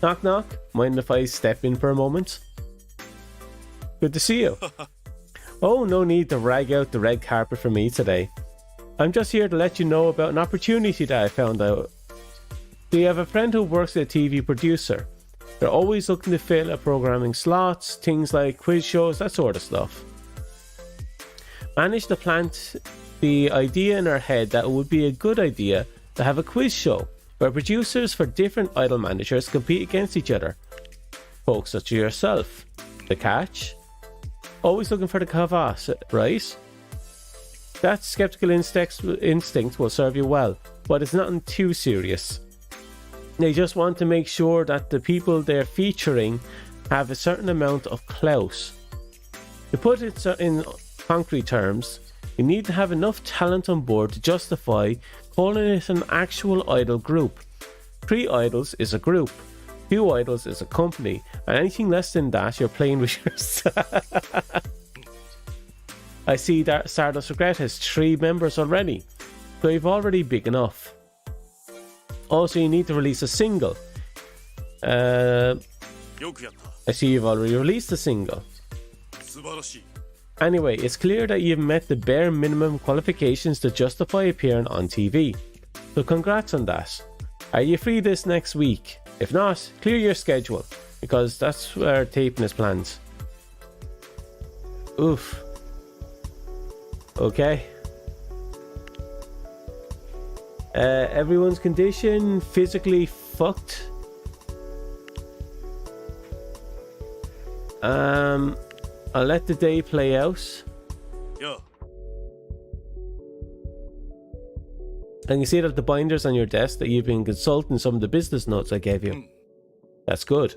Knock knock. Mind if I step in for a moment? Good to see you. Oh, no need to rag out the red carpet for me today. I'm just here to let you know about an opportunity that I found out. So you have a friend who works as a TV producer. They're always looking to fill a programming slots, things like quiz shows, that sort of stuff. Managed to plant the idea in her head that it would be a good idea to have a quiz show where producers for different idol managers compete against each other. Folks such as yourself. The catch? Always looking for the kavass, right? That skeptical instinct will serve you well, but it's nothing too serious. They just want to make sure that the people they're featuring have a certain amount of clout. To put it in concrete terms, you need to have enough talent on board to justify calling it an actual idol group. 3 idols is a group, 2 idols is a company, and anything less than that, you're playing with yourself. I see that Stardust Regret has 3 members already, so you've already big enough. Also, you need to release a single. I see you've already released a single. Anyway, it's clear that you've met the bare minimum qualifications to justify appearing on TV. So congrats on that. Are you free this next week? If not, clear your schedule, because that's where taping is planned. Oof. Okay. Everyone's condition, physically fucked. I'll let the day play out. Yeah. And you see that the binders on your desk that you've been consulting some of the business notes I gave you. That's good.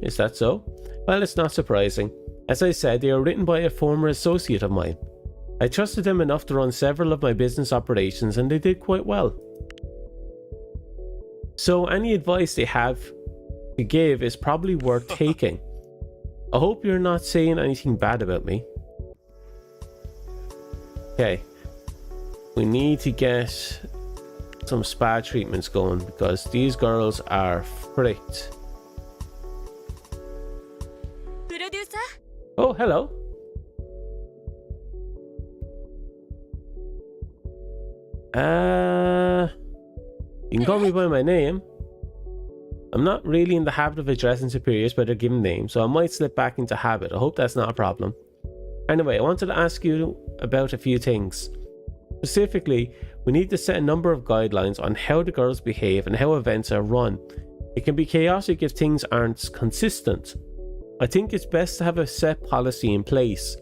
Is that so? Well, it's not surprising. As I said, they are written by a former associate of mine. I trusted them enough to run several of my business operations, and they did quite well. So any advice they have to give is probably worth taking. I hope you're not saying anything bad about me. Okay. We need to get some spa treatments going because these girls are fricked. Oh, hello. You can call me by my name. I'm not really in the habit of addressing superiors by their given name, so I might slip back into habit. I hope that's not a problem. Anyway, I wanted to ask you about a few things. Specifically, we need to set a number of guidelines on how the girls behave and how events are run. It can be chaotic if things aren't consistent. I think it's best to have a set policy in place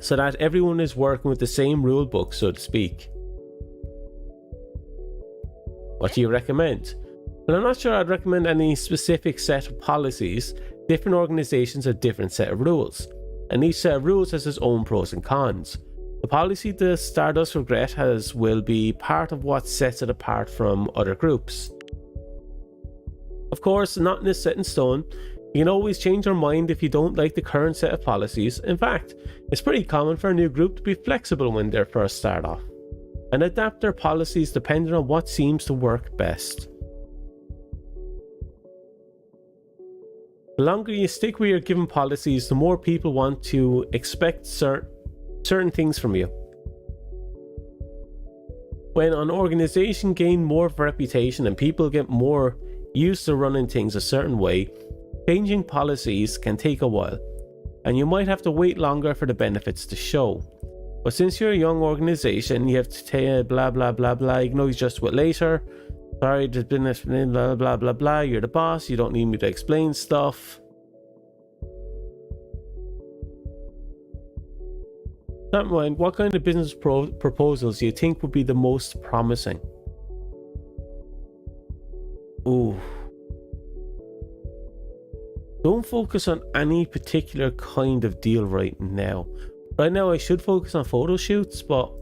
so that everyone is working with the same rule book, so to speak. What do you recommend? Well, I'm not sure I'd recommend any specific set of policies. Different organizations have different set of rules, and each set of rules has its own pros and cons. The policy the Stardust Regret has will be part of what sets it apart from other groups. Of course, nothing is set in stone. You can always change your mind if you don't like the current set of policies. In fact, it's pretty common for a new group to be flexible when they first start off, and adapt their policies depending on what seems to work best. The longer you stick with your given policies, the more people want to expect certain things from you. When an organization gains more of a reputation and people get more used to running things a certain way, changing policies can take a while, and you might have to wait longer for the benefits to show. But since you're a young organization, you have to tell blah blah blah blah, you can always just do it later. Sorry, there's been this blah blah blah blah, you're the boss, you don't need me to explain stuff. Never mind, what kind of business proposals do you think would be the most promising? Ooh. Don't focus on any particular kind of deal right now. Right now I should focus on photo shoots, but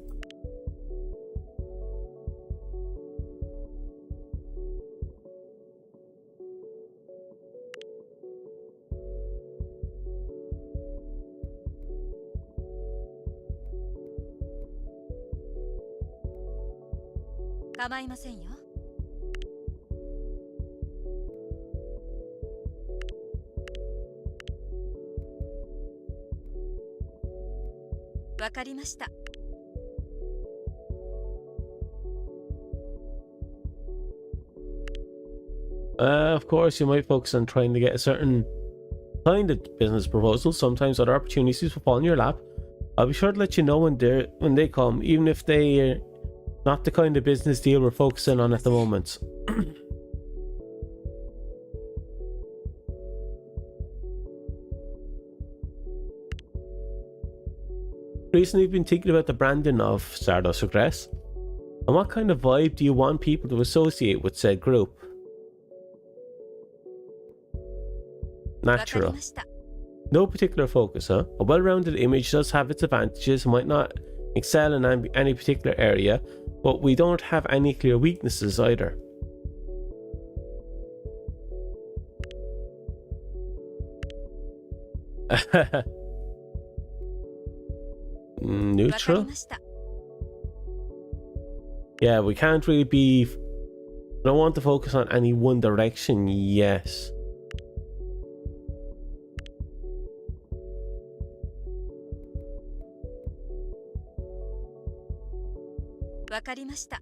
わかりました。Of course, you might focus on trying to get a certain kind of business proposal. Sometimes other opportunities will fall in your lap. I'll be sure to let you know when they come, even if they're not the kind of business deal we're focusing on at the moment. Recently, been thinking about the branding of Stardust Regress, and what kind of vibe do you want people to associate with said group? Natural. No particular focus, huh? A well-rounded image does have its advantages and might not excel in any particular area, but we don't have any clear weaknesses either. Neutral? Yeah, we can't really be... I don't want to focus on any one direction, yes.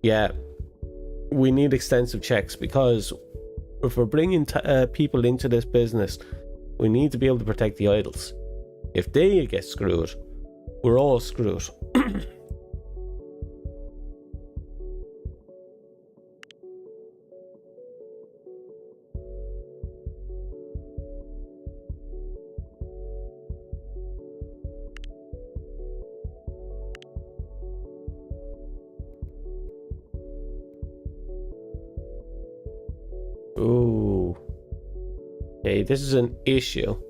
Yeah, we need extensive checks because if we're bringing people into this business, we need to be able to protect the idols. If they get screwed, we're all screwed. Ooh. Okay, this is an issue.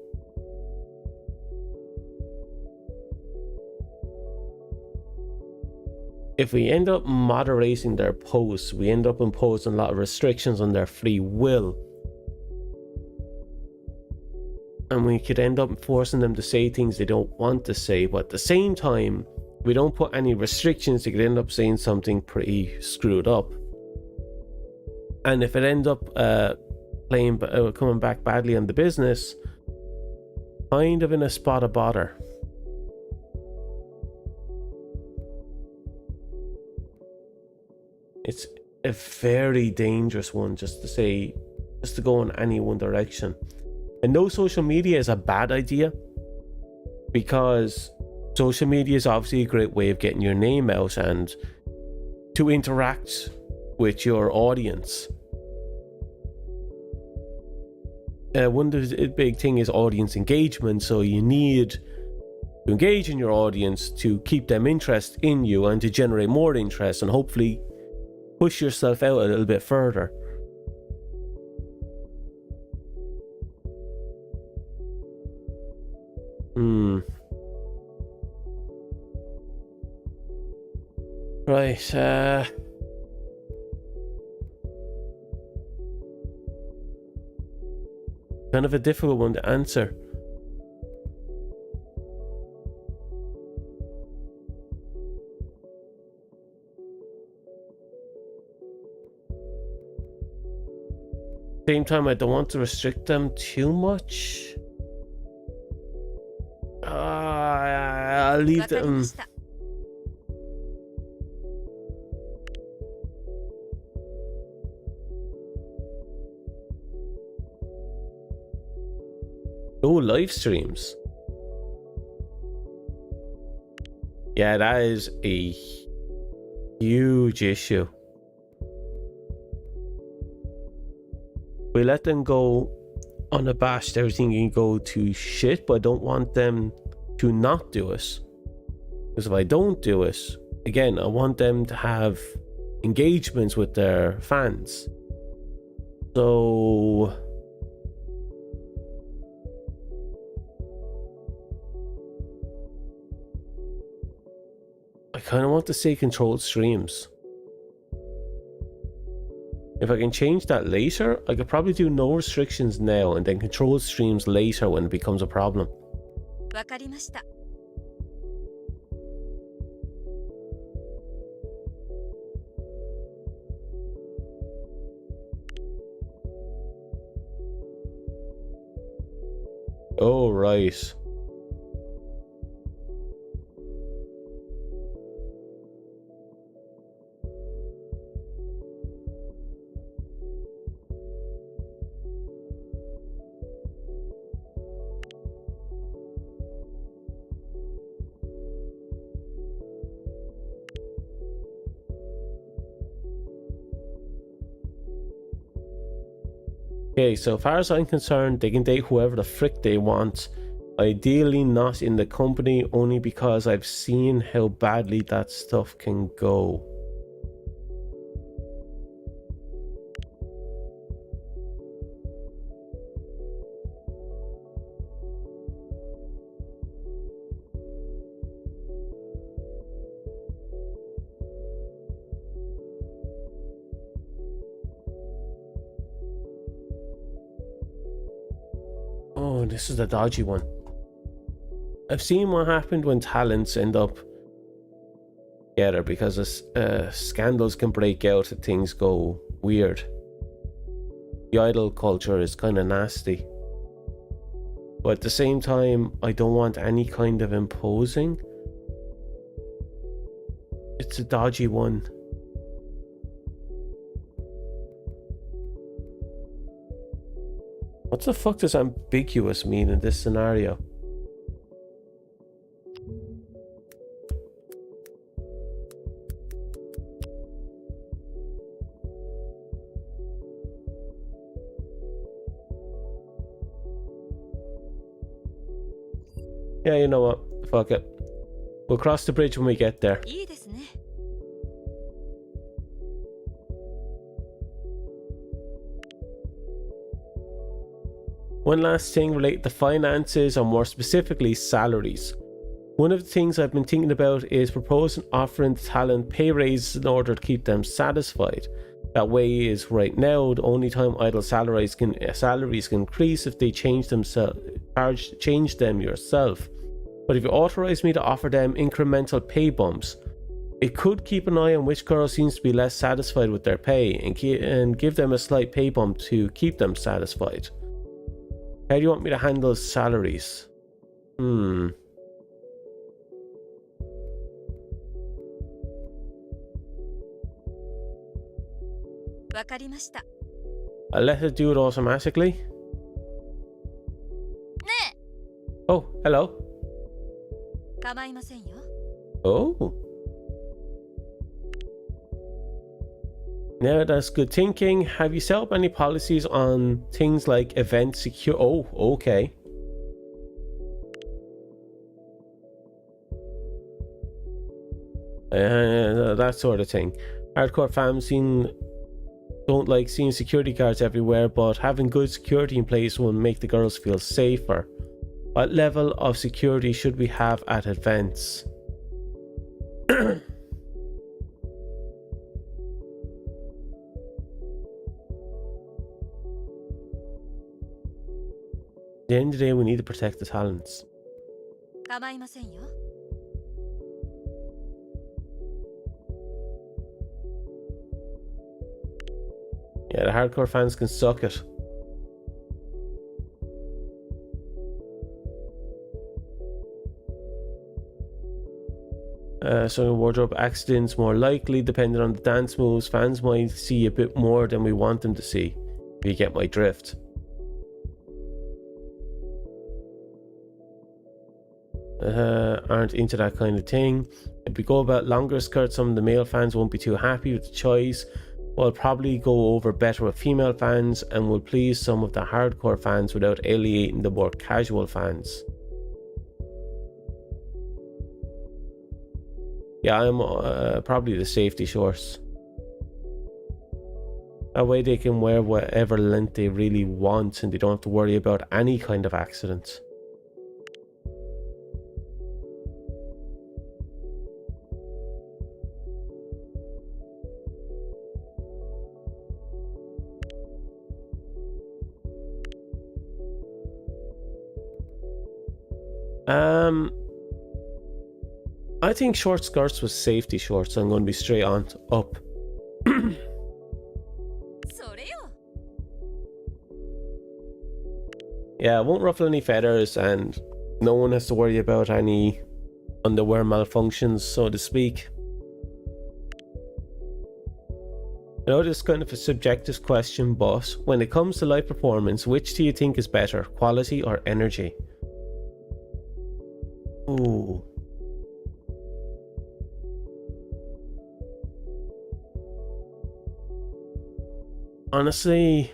If we end up moderating their posts, we end up imposing a lot of restrictions on their free will. And we could end up forcing them to say things they don't want to say, but at the same time, we don't put any restrictions, they could end up saying something pretty screwed up. And if it ends up coming back badly on the business, kind of in a spot of bother. It's a very dangerous one just to go in any one direction. And no, social media is a bad idea, because social media is obviously a great way of getting your name out and to interact with your audience. One of the big thing is audience engagement, so you need to engage in your audience to keep them interest in you and to generate more interest and hopefully push yourself out a little bit further. Right, kind of a difficult one to answer. Same time, I don't want to restrict them too much. I'll leave them. No live streams. Yeah, that is a huge issue. We let them go unabashed, everything can go to shit, but I don't want them to not do it. Because if I don't do it, again, I want them to have engagements with their fans. So I kind of want to say controlled streams. If I can change that later, I could probably do no restrictions now and then controlled streams later when it becomes a problem. Oh, right. Okay, so far as I'm concerned, they can date whoever the frick they want. Ideally not in the company, only because I've seen how badly that stuff can go. Oh, this is the dodgy one. I've seen what happened when talents end up together because scandals can break out and things go weird. The idol culture is kind of nasty. But at the same time, I don't want any kind of imposing. It's a dodgy one. What the fuck does ambiguous mean in this scenario? Yeah, you know what? Fuck it. We'll cross the bridge when we get there. いいですね。One last thing related to finances, or more specifically salaries. One of the things I've been thinking about is proposing offering talent pay raises in order to keep them satisfied. That way is right now the only time idle salaries can increase if they change them yourself. But if you authorize me to offer them incremental pay bumps, it could keep an eye on which girl seems to be less satisfied with their pay and give them a slight pay bump to keep them satisfied. How do you want me to handle salaries? わかりました。 I'll let it do it automatically. ね Oh, hello. え、構いませんよ。 Oh. Now that's good thinking. Have you set up any policies on things like event secure? Oh, okay. That sort of thing. Hardcore fans don't like seeing security guards everywhere, but having good security in place will make the girls feel safer. What level of security should we have at events? At the end of the day, we need to protect the talents. 構いませんよ。 Yeah, the hardcore fans can suck it. So wardrobe accidents more likely, depending on the dance moves. Fans might see a bit more than we want them to see, if you get my drift. Aren't into that kind of thing. If we go about longer skirts, some of the male fans won't be too happy with the choice. We'll probably go over better with female fans and will please some of the hardcore fans without alienating the more casual fans. Yeah, I'm probably the safety shorts. That way they can wear whatever length they really want and they don't have to worry about any kind of accident. I think short skirts with safety shorts. I'm going to be straight on up. それよ。 Yeah, it won't ruffle any feathers and no one has to worry about any underwear malfunctions, so to speak. I know this is kind of a subjective question, but when it comes to live performance, which do you think is better, quality or energy? Ooh. Honestly,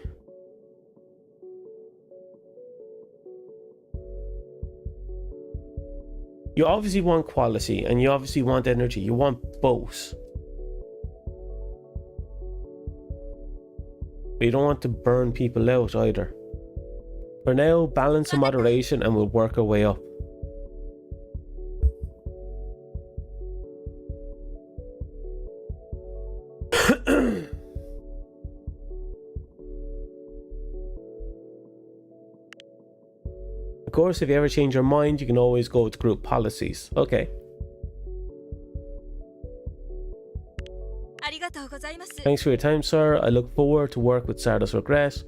You obviously want quality and you obviously want energy. You want both. But you don't want to burn people out either. For now, balance and moderation and we'll work our way up. Of course, if you ever change your mind, you can always go with group policies. Okay. ありがとうございます。 Thanks for your time, sir. I look forward to work with Stardust Regret.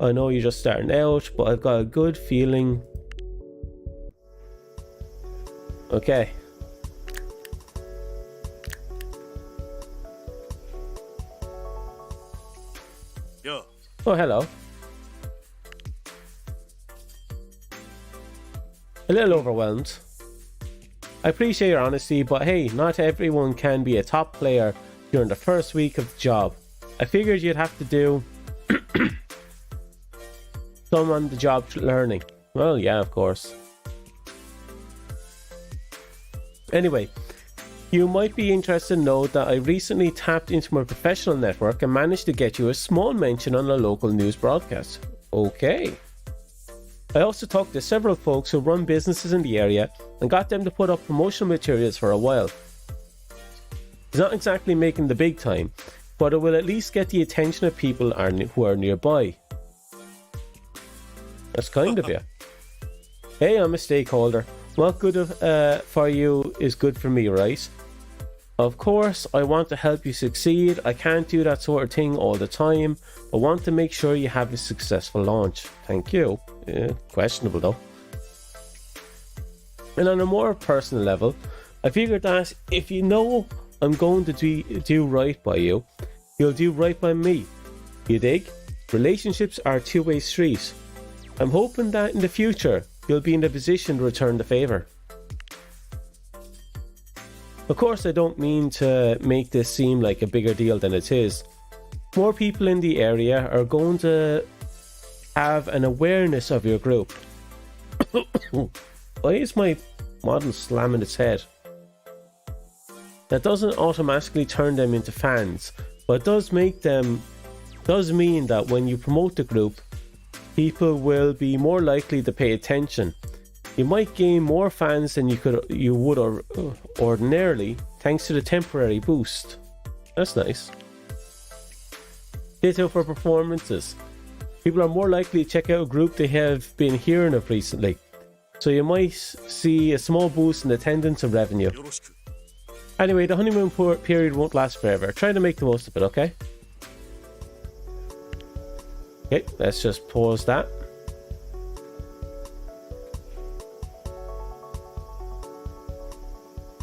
I know you're just starting out, but I've got a good feeling. Okay. Yo. Oh, hello. A little overwhelmed. I appreciate your honesty, but hey, not everyone can be a top player during the first week of the job. I figured you'd have to do some on the job learning. Well, yeah, of course. Anyway, you might be interested to know that I recently tapped into my professional network and managed to get you a small mention on a local news broadcast. Okay. I also talked to several folks who run businesses in the area and got them to put up promotional materials for a while. It's not exactly making the big time, but it will at least get the attention of people who are nearby. That's kind of you. Hey, I'm a stakeholder. What good for you is good for me, right? Of course, I want to help you succeed. I can't do that sort of thing all the time. I want to make sure you have a successful launch. Thank you. Questionable though. And on a more personal level, I figured that if you know I'm going to do right by you, you'll do right by me. You dig? Relationships are a two-way street. I'm hoping that in the future, you'll be in a position to return the favour. Of course, I don't mean to make this seem like a bigger deal than it is. More people in the area are going to have an awareness of your group. Why is my model slamming its head? That doesn't automatically turn them into fans, but it does mean that when you promote the group, people will be more likely to pay attention. You might gain more fans than you would ordinarily, thanks to the temporary boost. That's nice. Ditto for performances. People are more likely to check out a group they have been hearing of recently, so you might see a small boost in attendance and revenue. Anyway, the honeymoon period won't last forever. Try to make the most of it, okay? Okay, let's just pause that.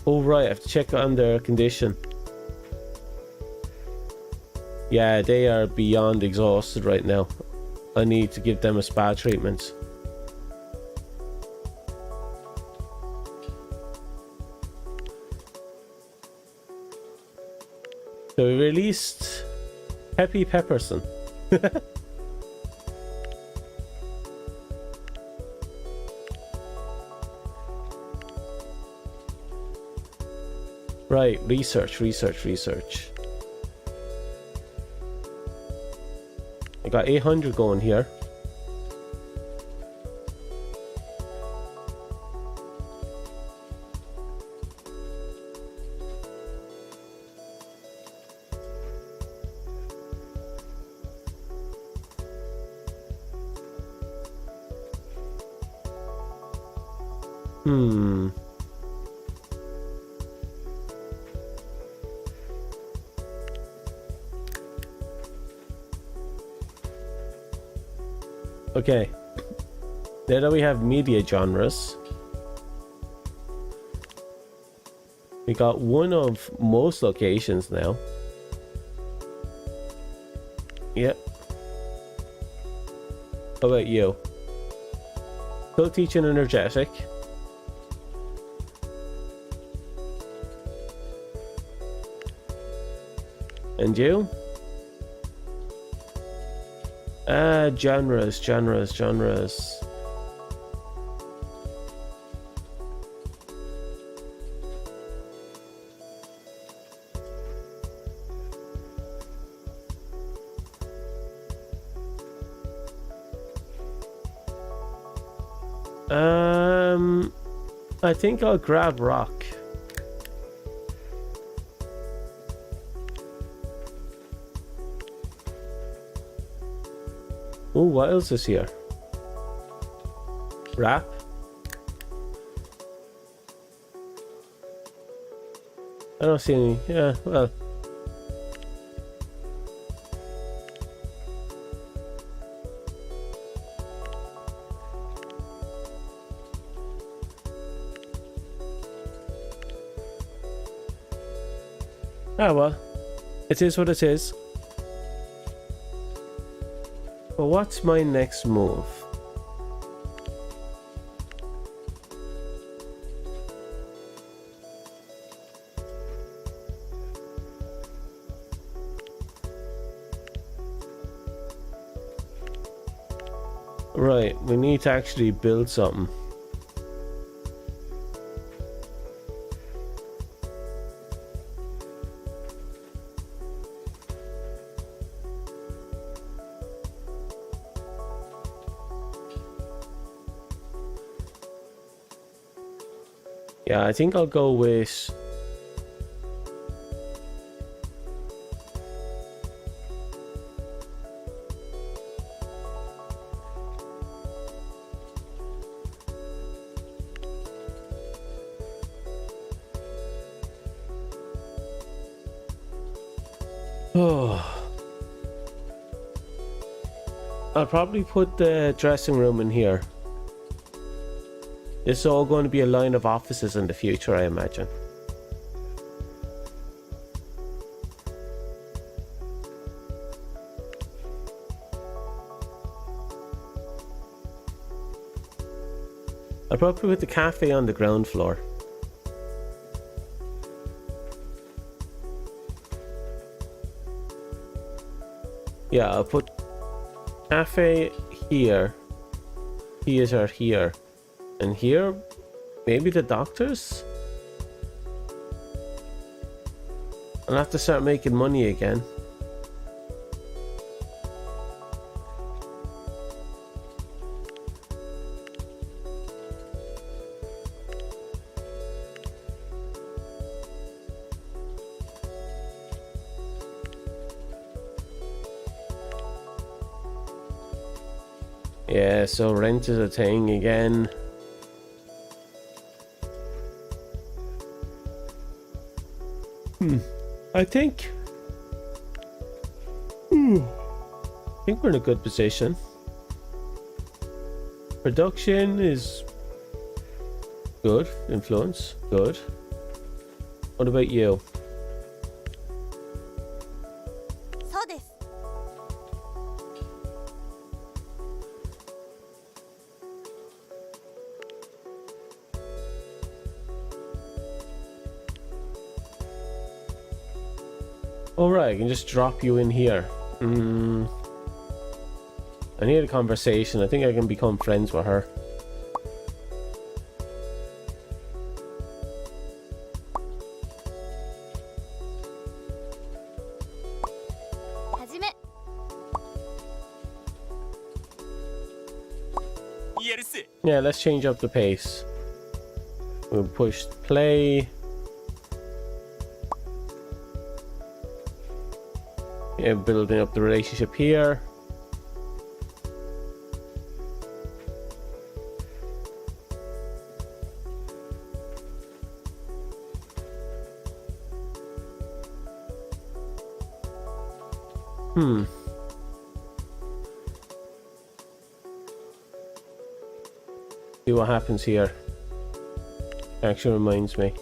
Oh right, I have to check on their condition. Yeah, they are beyond exhausted right now. I need to give them a spa treatment. So we released Peppy Pepperson. Right, research. I got 800 going here. Okay, there we have media genres. We got one of most locations now. Yep. How about you? Still teaching energetic. And you? Genres. I think I'll grab rock. Oh, what else is here? Wrap. I don't see any. Yeah, well. Ah, well. It is what it is. But what's my next move? Right, we need to actually build something. Yeah, I think I'll go with... Oh. I'll probably put the dressing room in here. This is all going to be a line of offices in the future, I imagine. I'll probably put the cafe on the ground floor. Yeah, I'll put cafe here, theater here, and here, maybe the doctors? I'll have to start making money again. Yeah, so rent is a thing again. I think we're in a good position. Production is good. Influence, good. What about you? そうです Alright, I can just drop you in here. I need a conversation. I think I can become friends with her. Yeah, let's change up the pace. We'll push play. Yeah, building up the relationship here. See what happens here. Actually reminds me.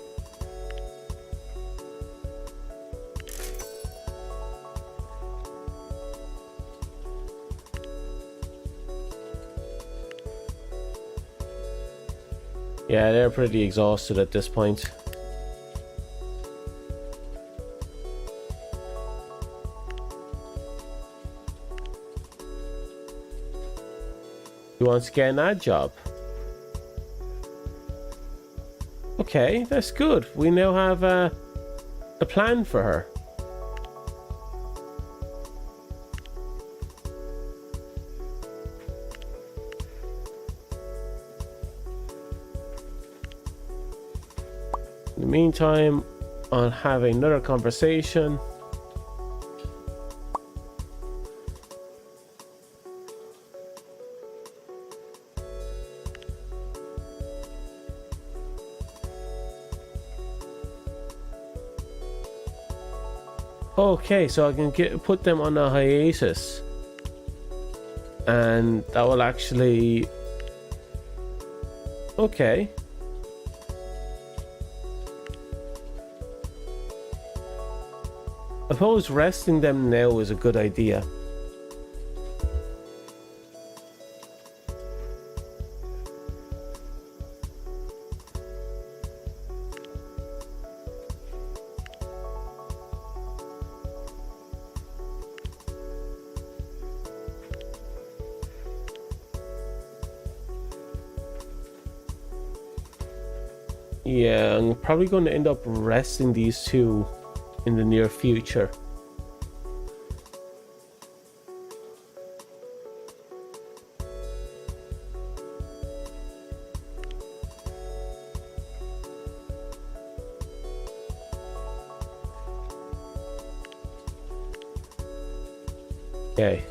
Yeah, they're pretty exhausted at this point. He wants to get an ad job. Okay, that's good. We now have a plan for her. meantime, I'll have another conversation. Okay, so I can put them on a hiatus, and that will actually... Okay. I suppose resting them now is a good idea. Yeah, I'm probably going to end up resting these two in the near future. Okay.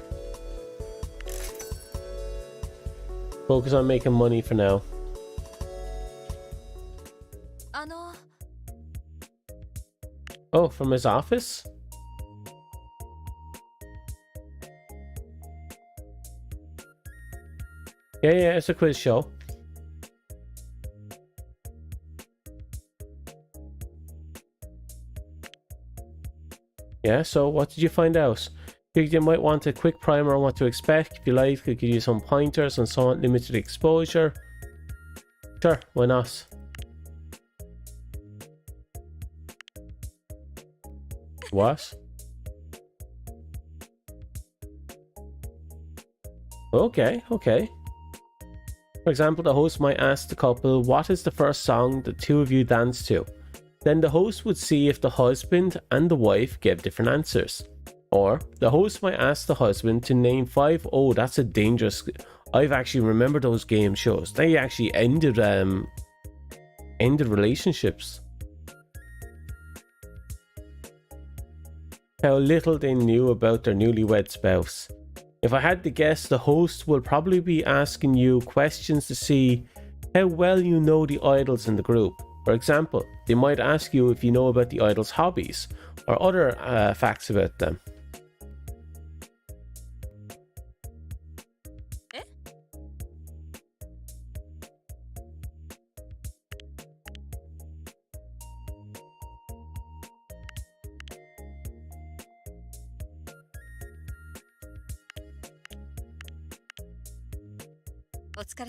Focus on making money for now. あの Oh, from his office? Yeah, it's a quiz show. Yeah, so what did you find out? You might want a quick primer on what to expect. If you like, I could give you some pointers on somewhat limited exposure. Sure, why not? What? Okay. For example, the host might ask the couple, what is the first song the two of you dance to? Then the host would see if the husband and the wife gave different answers. Or the host might ask the husband to name 5. Oh, that's a dangerous... I've actually remembered those game shows. They actually ended relationships. How little they knew about their newlywed spouse. If I had to guess, the host will probably be asking you questions to see how well you know the idols in the group. For example, they might ask you if you know about the idols' hobbies or other facts about them.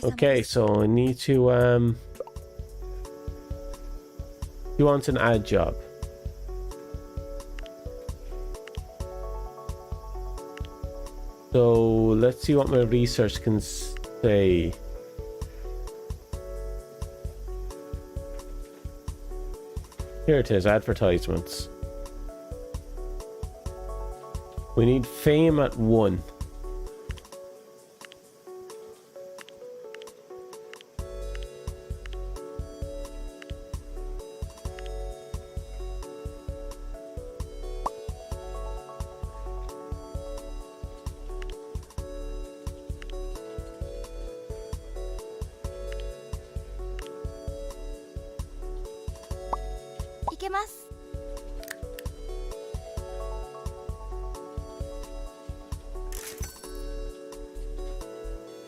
Okay, so I need to you want an ad job. So let's see what my research can say. Here it is, advertisements. We need fame at 1.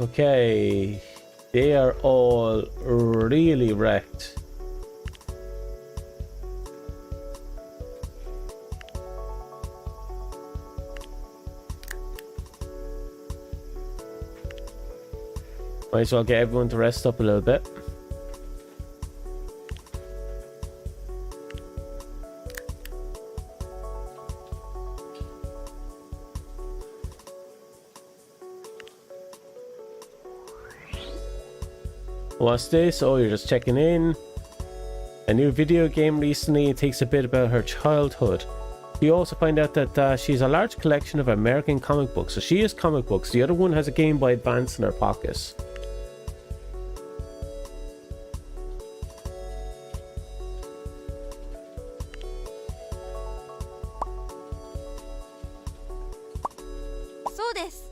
Okay, they are all really wrecked. Might as well get everyone to rest up a little bit. What's this? Oh, you're just checking in. A new video game recently takes a bit about her childhood. You also find out that she has a large collection of American comic books. So she has comic books. The other one has a Game Boy Advance in her pocket. そうです。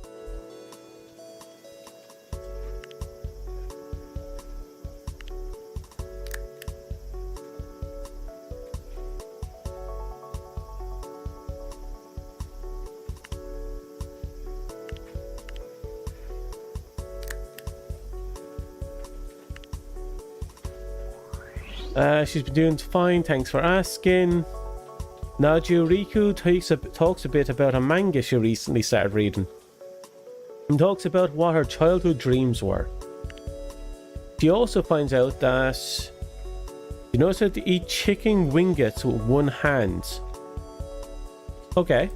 She's been doing fine, thanks for asking. Naju Riku talks a bit about a manga she recently started reading and talks about what her childhood dreams were. She also finds out that she knows how to eat chicken wingets with one hand. Okay.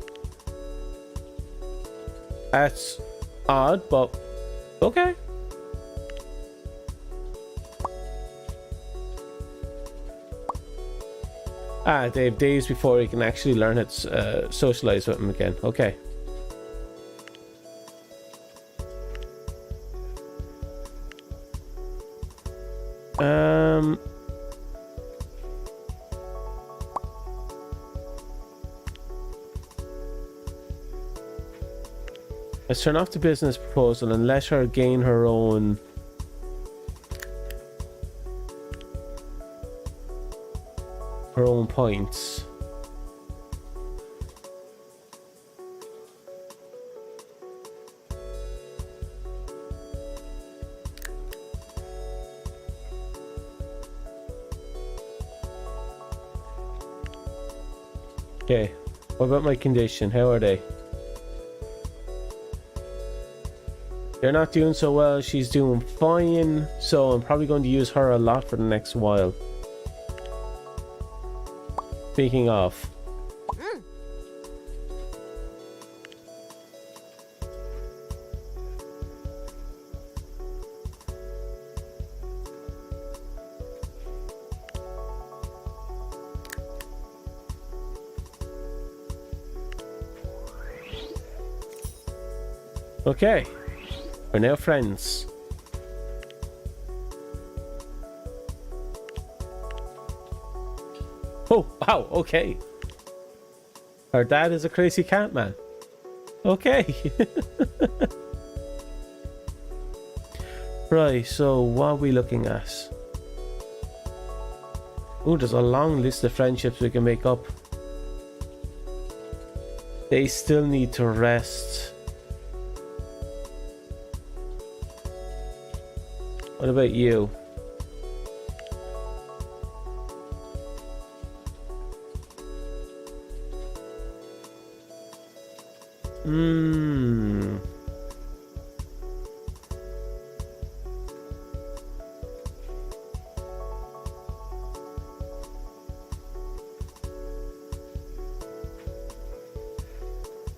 That's odd, but okay. They have days before you can actually learn how to socialize with him again. Okay. Let's turn off the business proposal and let her gain her own points. Okay, what about my condition? How are they? They're not doing so well. She's doing fine, so I'm probably going to use her a lot for the next while. Speaking of, okay, we're now friends. Oh, wow, okay. Her dad is a crazy cat man. Okay. Right, so what are we looking at? Oh, there's a long list of friendships we can make up. They still need to rest. What about you?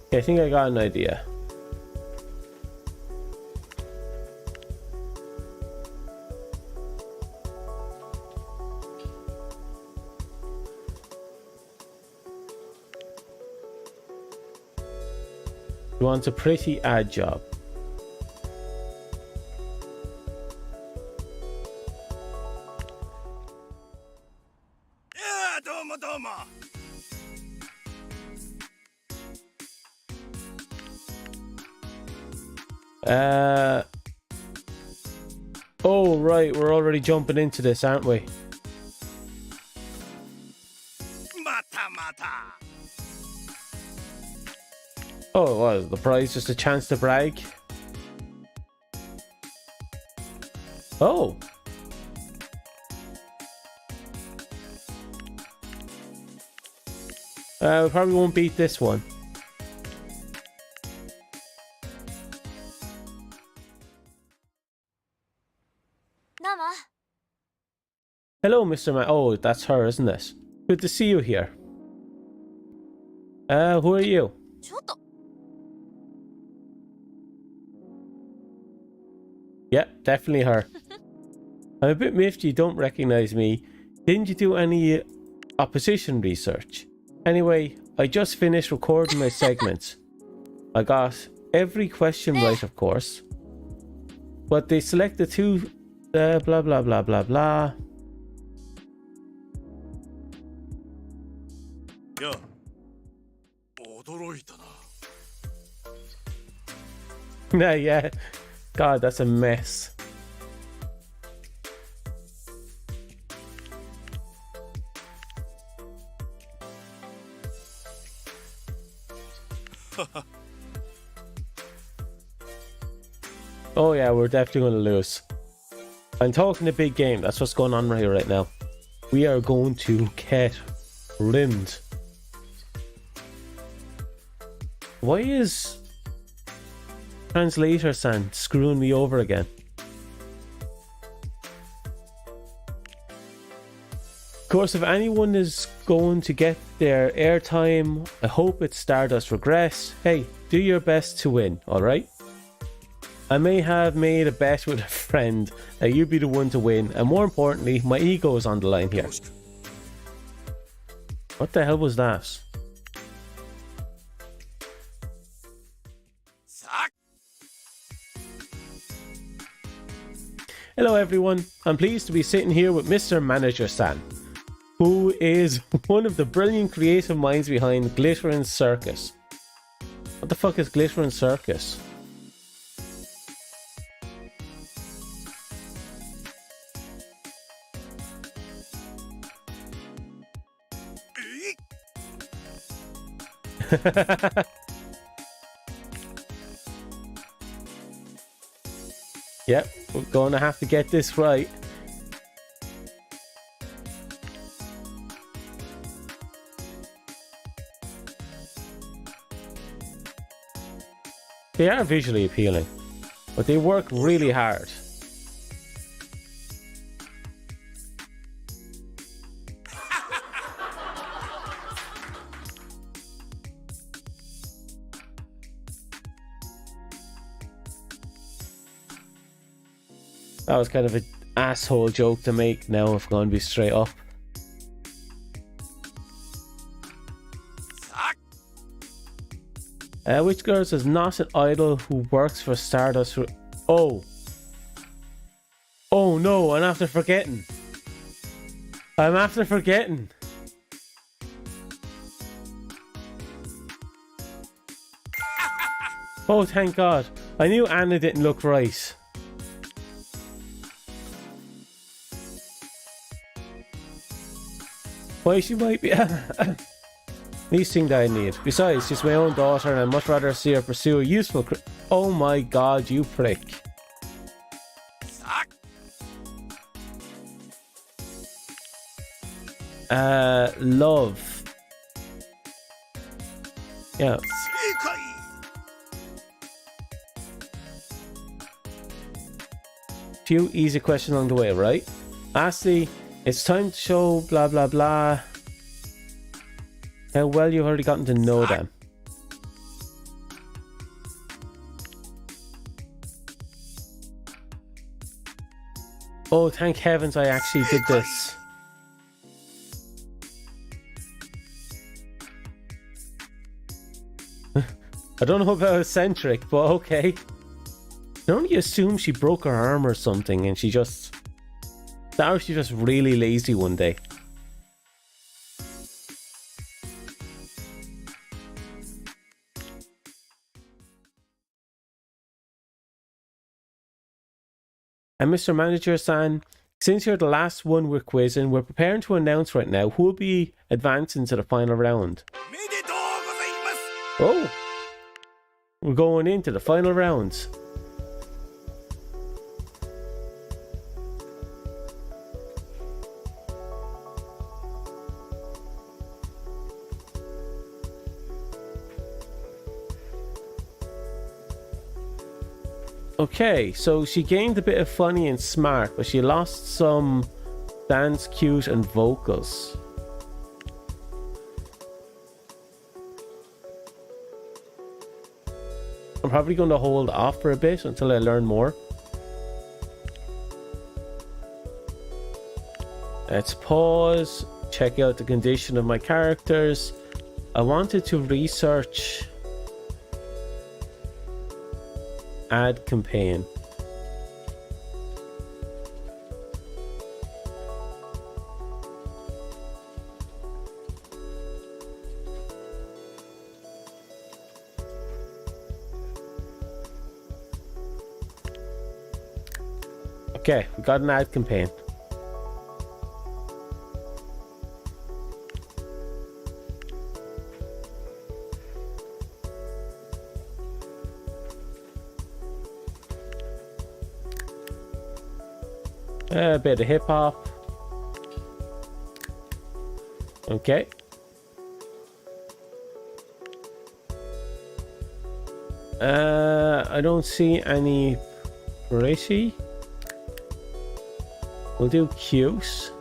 Okay, I think I got an idea. He wants a pretty ad job. Yeah, domo domo. Oh, right, we're already jumping into this, aren't we? Mata mata. Oh, well, the prize just a chance to brag. Oh. We probably won't beat this one. Nama. Hello, Mr. Man. Oh, that's her, isn't it? Good to see you here. Who are you? ちょっと。 Yeah, definitely her. I'm a bit miffed you don't recognize me. Didn't you do any opposition research? Anyway, I just finished recording my segments. I got every question right, of course. But they selected two... blah blah blah blah blah. Yeah. 驚いたな。Yeah. God, that's a mess. Oh yeah, we're definitely going to lose. I'm talking a big game. That's what's going on right now. We are going to get rimmed. Why is Translator San screwing me over again? Of course, if anyone is going to get their airtime, I hope it's Stardust Regress. Hey, do your best to win, alright? I may have made a bet with a friend that you'd be the one to win, and more importantly, my ego is on the line here. What the hell was that? Hello everyone, I'm pleased to be sitting here with Mr. Manager San, who is one of the brilliant creative minds behind Glittering Circus. What the fuck is Glittering Circus? Yep, we're gonna have to get this right. They are visually appealing, but they work really hard. That was kind of an asshole joke to make now, if I'm going to be straight up. Which girls is not an idol who works for Stardust? Oh. Oh no, I'm after forgetting. I'm after forgetting. Oh, thank God. I knew Anna didn't look right. Why she might be least thing that I need. Besides, she's my own daughter and I'd much rather see her pursue a useful oh my God, you prick. Love. Yeah. Few easy questions along the way, right? Lastly, it's time to show blah blah blah how well you've already gotten to know them. Oh, thank heavens I actually did this. I don't know about eccentric, but okay. I only assume she broke her arm or something and she just... Or she's just really lazy one day. And Mr. Manager-san, since you're the last one we're quizzing, we're preparing to announce right now who will be advancing to the final round. Oh! We're going into the final rounds. Okay, so she gained a bit of funny and smart, but she lost some dance cues and vocals. I'm probably going to hold off for a bit until I learn more. Let's pause, check out the condition of my characters. I wanted to research ad campaign. Okay, we got an ad campaign. A bit of hip hop. Okay. I don't see any pretty. We'll do cute.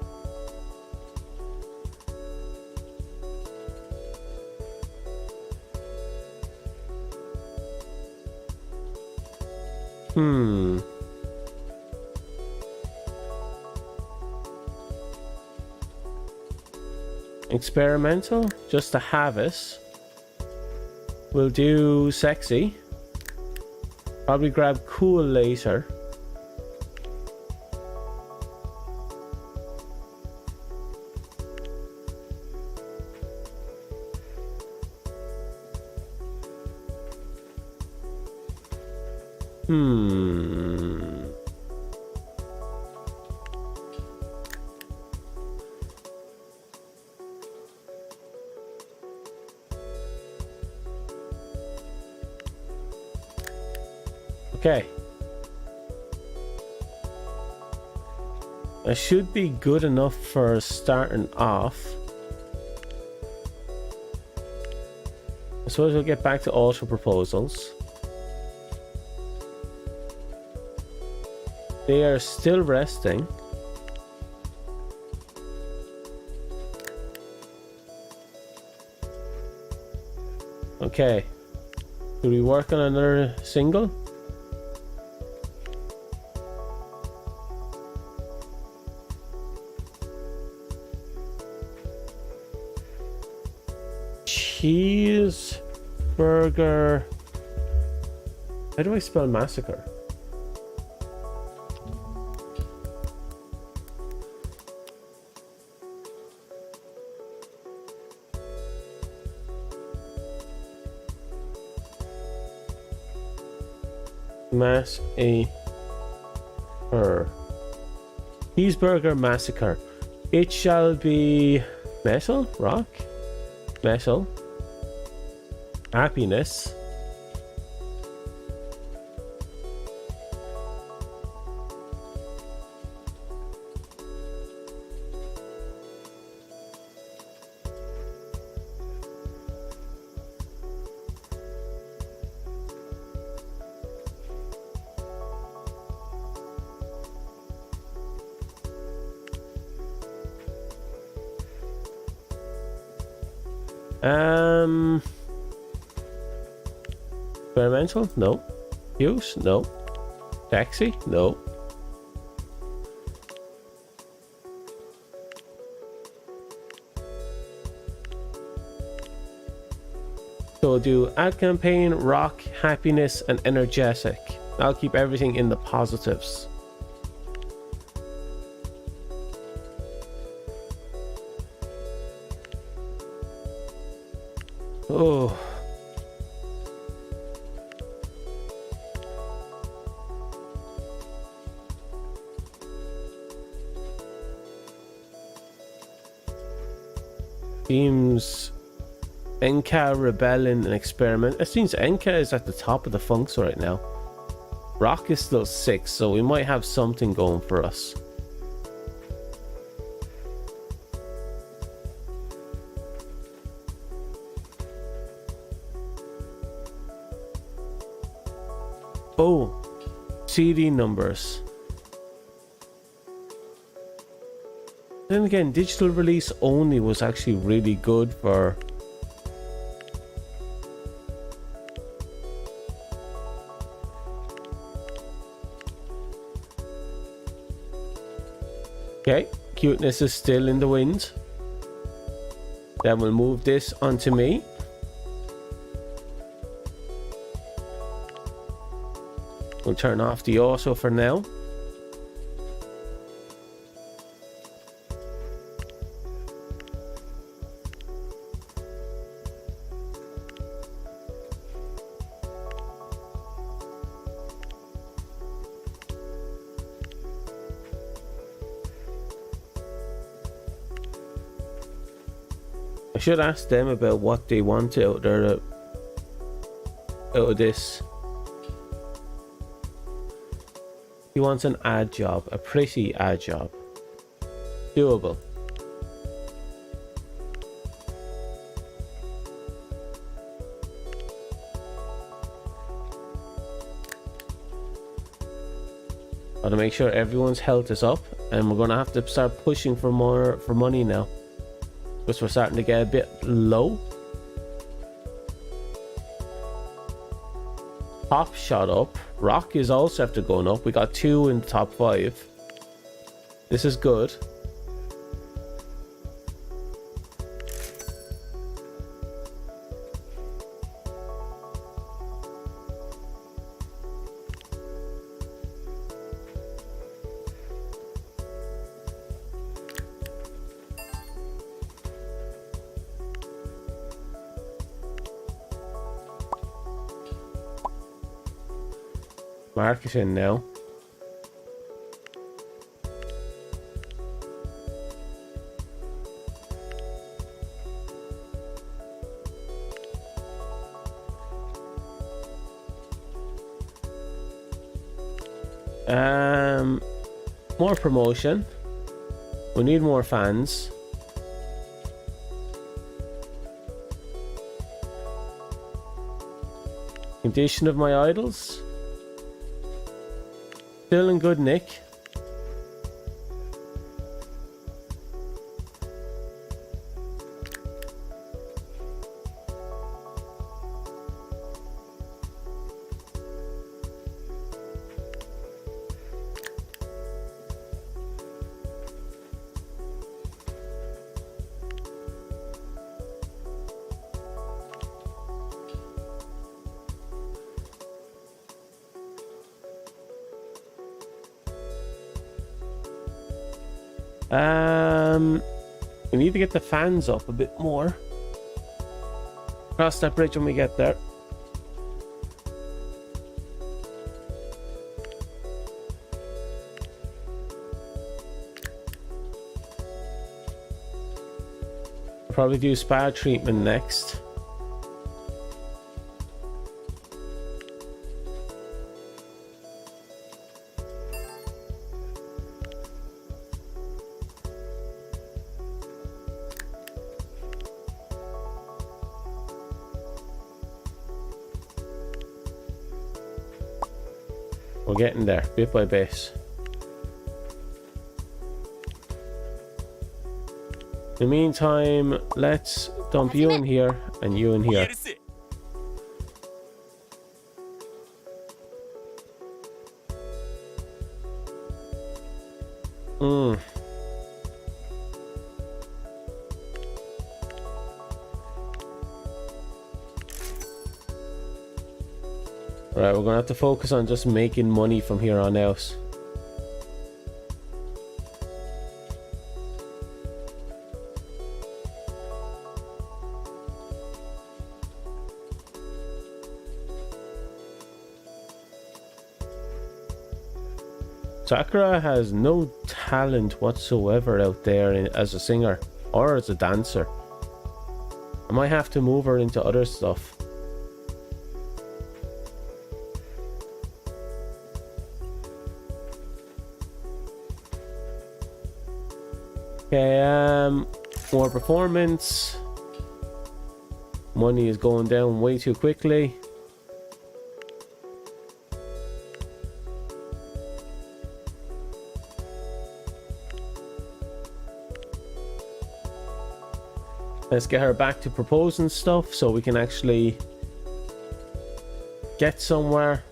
Experimental, just to have it. We'll do sexy. Probably grab cool later. Okay. I should be good enough for starting off. I suppose we'll get back to auto proposals. They are still resting. Okay. Do we work on another single? Cheeseburger. How do I spell massacre? Cheeseburger massacre. It shall be metal, rock, metal, happiness. Experimental? No. Use? No. Taxi? No. So we'll do ad campaign, rock, happiness, and energetic. I'll keep everything in the positives. Oh. Seems Enka, Rebellion, and Experiment. It seems Enka is at the top of the funks right now. Rock is still 6, so we might have something going for us. Oh, CD numbers. Then again, digital release only was actually really good for... Okay, cuteness is still in the wind. Then we'll move this onto me. We'll turn off the auto for now. should ask them about what they want out of this. He wants an ad job, a pretty ad job. Doable. Gotta make sure everyone's health is up, and we're gonna have to start pushing for more money now, because we're starting to get a bit low. Pop shot up. Rock is also after going up. We got 2 in the top 5. This is good. Marketing now. More promotion. We need more fans. Condition of my idols. Still in good nick. We need to get the fans up a bit more. Cross that bridge when we get there. Probably do spa treatment next. We're getting there, bit by bit. In the meantime, let's dump you in here and you in here. Right, we're gonna have to focus on just making money from here on out. Sakura has no talent whatsoever out there as a singer or as a dancer. I might have to move her into other stuff. Okay, more performance. Money is going down way too quickly. Let's get her back to proposing stuff so we can actually get somewhere.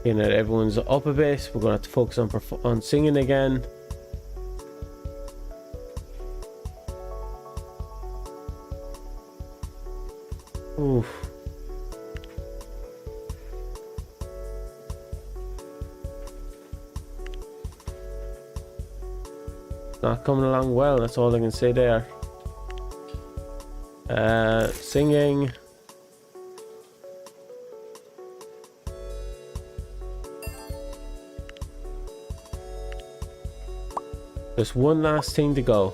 Seeing that everyone's up a bit, we're going to have to focus on singing again. Oof. Not coming along well, that's all I can say there. Singing. There's one last thing to go.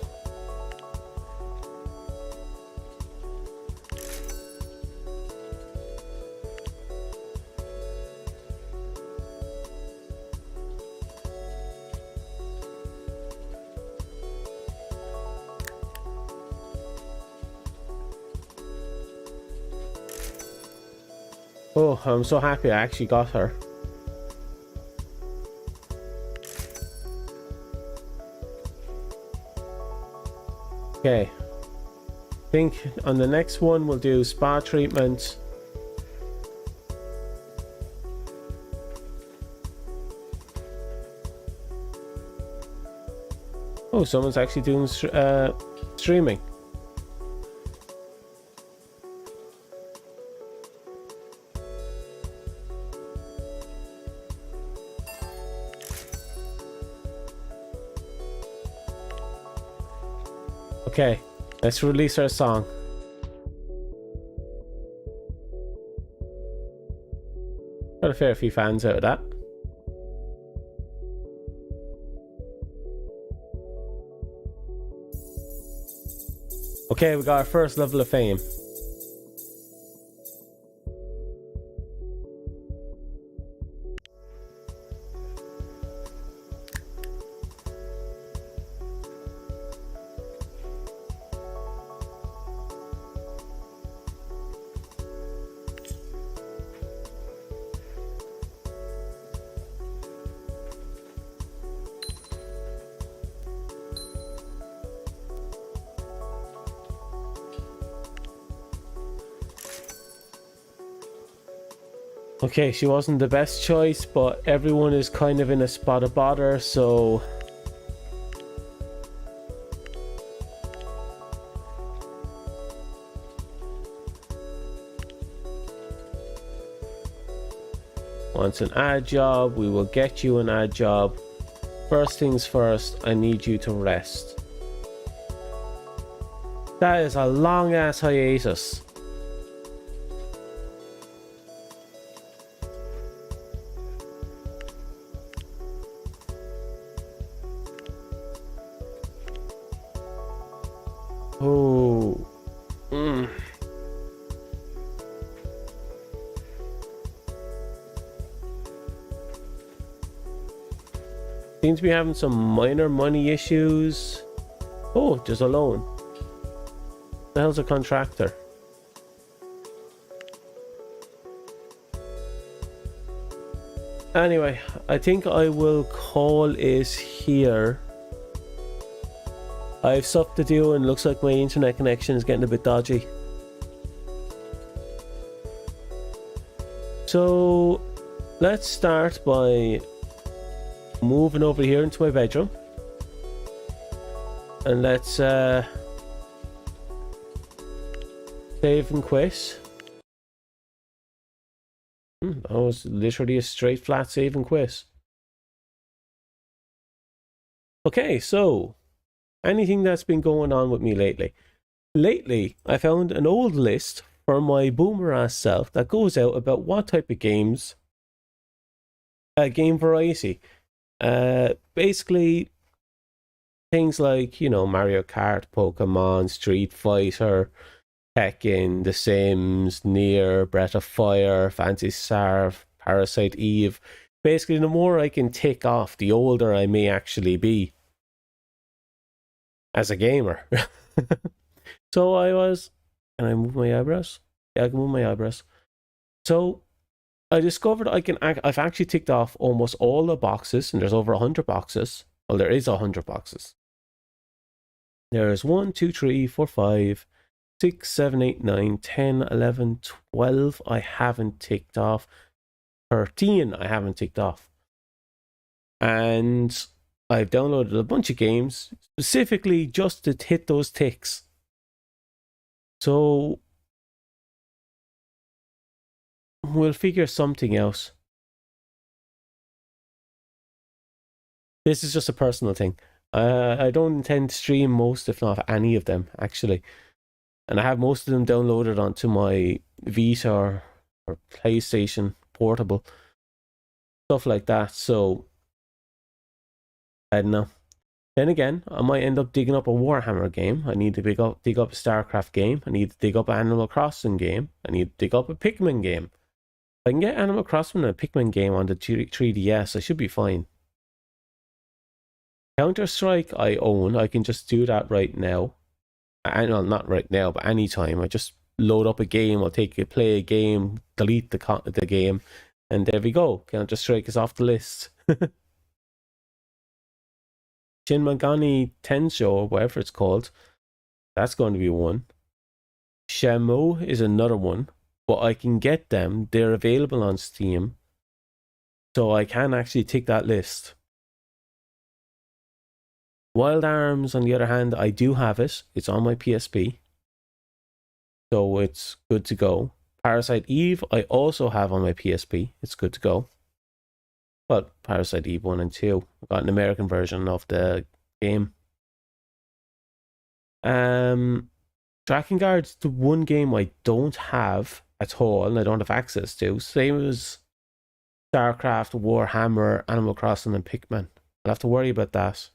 Oh, I'm so happy I actually got her. Okay. I think on the next one we'll do spa treatment. Oh, someone's actually doing streaming. Okay, let's release our song. Got a fair few fans out of that. Okay, we got our first level of fame. Okay, she wasn't the best choice, but everyone is kind of in a spot of bother, so... Wants an ad job, we will get you an ad job. First things first, I need you to rest. That is a long ass hiatus. Oh. Seems to be having some minor money issues. Oh, there's a loan. The hell's a contractor? Anyway, I think I will call it here. I have stuff to do and looks like my internet connection is getting a bit dodgy. So let's start by moving over here into my bedroom. And let's save and quit. That was literally a straight flat save and quit. Okay, so anything that's been going on with me lately. Lately, I found an old list for my boomer ass self that goes out about what type of games, game variety. Basically, things like, you know, Mario Kart, Pokemon, Street Fighter, Tekken, The Sims, Nier, Breath of Fire, Phantasy Star, Parasite Eve. Basically, the more I can tick off, the older I may actually be as a gamer. So I was... Can I move my eyebrows? Yeah, I can move my eyebrows. So I discovered I've actually ticked off almost all the boxes, and there's over 100 boxes. Well, there is 100 boxes. There's 1, 2, 3, 4, 5, 6, 7, 8, 9, 10, 11, 12 I haven't ticked off. 13 I haven't ticked off. And I've downloaded a bunch of games specifically just to hit those ticks. So we'll figure something out. This is just a personal thing. I don't intend to stream most, if not any of them, actually. and I have most of them downloaded onto my Vita or PlayStation Portable, stuff like that. So I don't know. Then again, I might end up digging up a Warhammer game. I need to dig up a StarCraft game. I need to dig up an Animal Crossing game. I need to dig up a Pikmin game. If I can get Animal Crossing and a Pikmin game on the 3DS, I should be fine. Counter-Strike I own. I can just do that right now. Well, not right now, but anytime. I just load up a game. I'll play a game, delete the game, and there we go. Counter-Strike is off the list. Shin Megami Tensho, or whatever it's called, that's going to be one. Shamu is another one, but I can get them. They're available on Steam, so I can actually tick that list. Wild Arms, on the other hand, I do have it. It's on my PSP, so it's good to go. Parasite Eve, I also have on my PSP. It's good to go. Well, Parasite Eve 1 and 2. I got an American version of the game. Drakengard's the one game I don't have at all, and I don't have access to. Same as StarCraft, Warhammer, Animal Crossing, and Pikmin. I'll have to worry about that.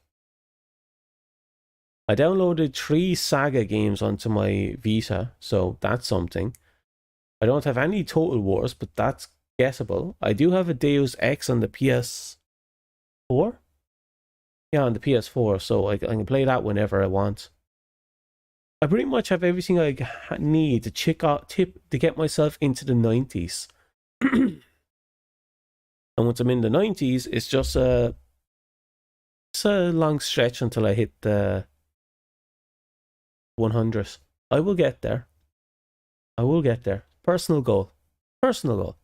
I downloaded 3 Saga games onto my Vita, so that's something. I don't have any Total Wars, but that's guessable. I do have a Deus Ex on the PS4. Yeah, on the PS4, so I can play that whenever I want. I pretty much have everything I need to get myself into the 90s. And once I'm in the 90s, it's just a long stretch until I hit the 100. I will get there. I will get there. Personal goal. Personal goal.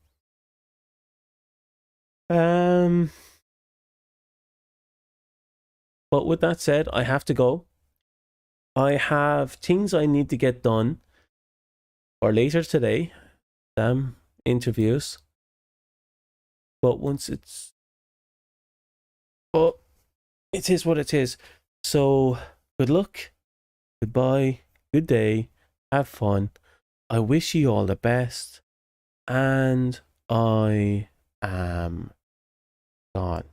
But with that said, I have to go. I have things I need to get done for later today. Damn interviews. But once it's... But it is what it is. So, good luck. Goodbye. Good day. Have fun. I wish you all the best. And I am gone.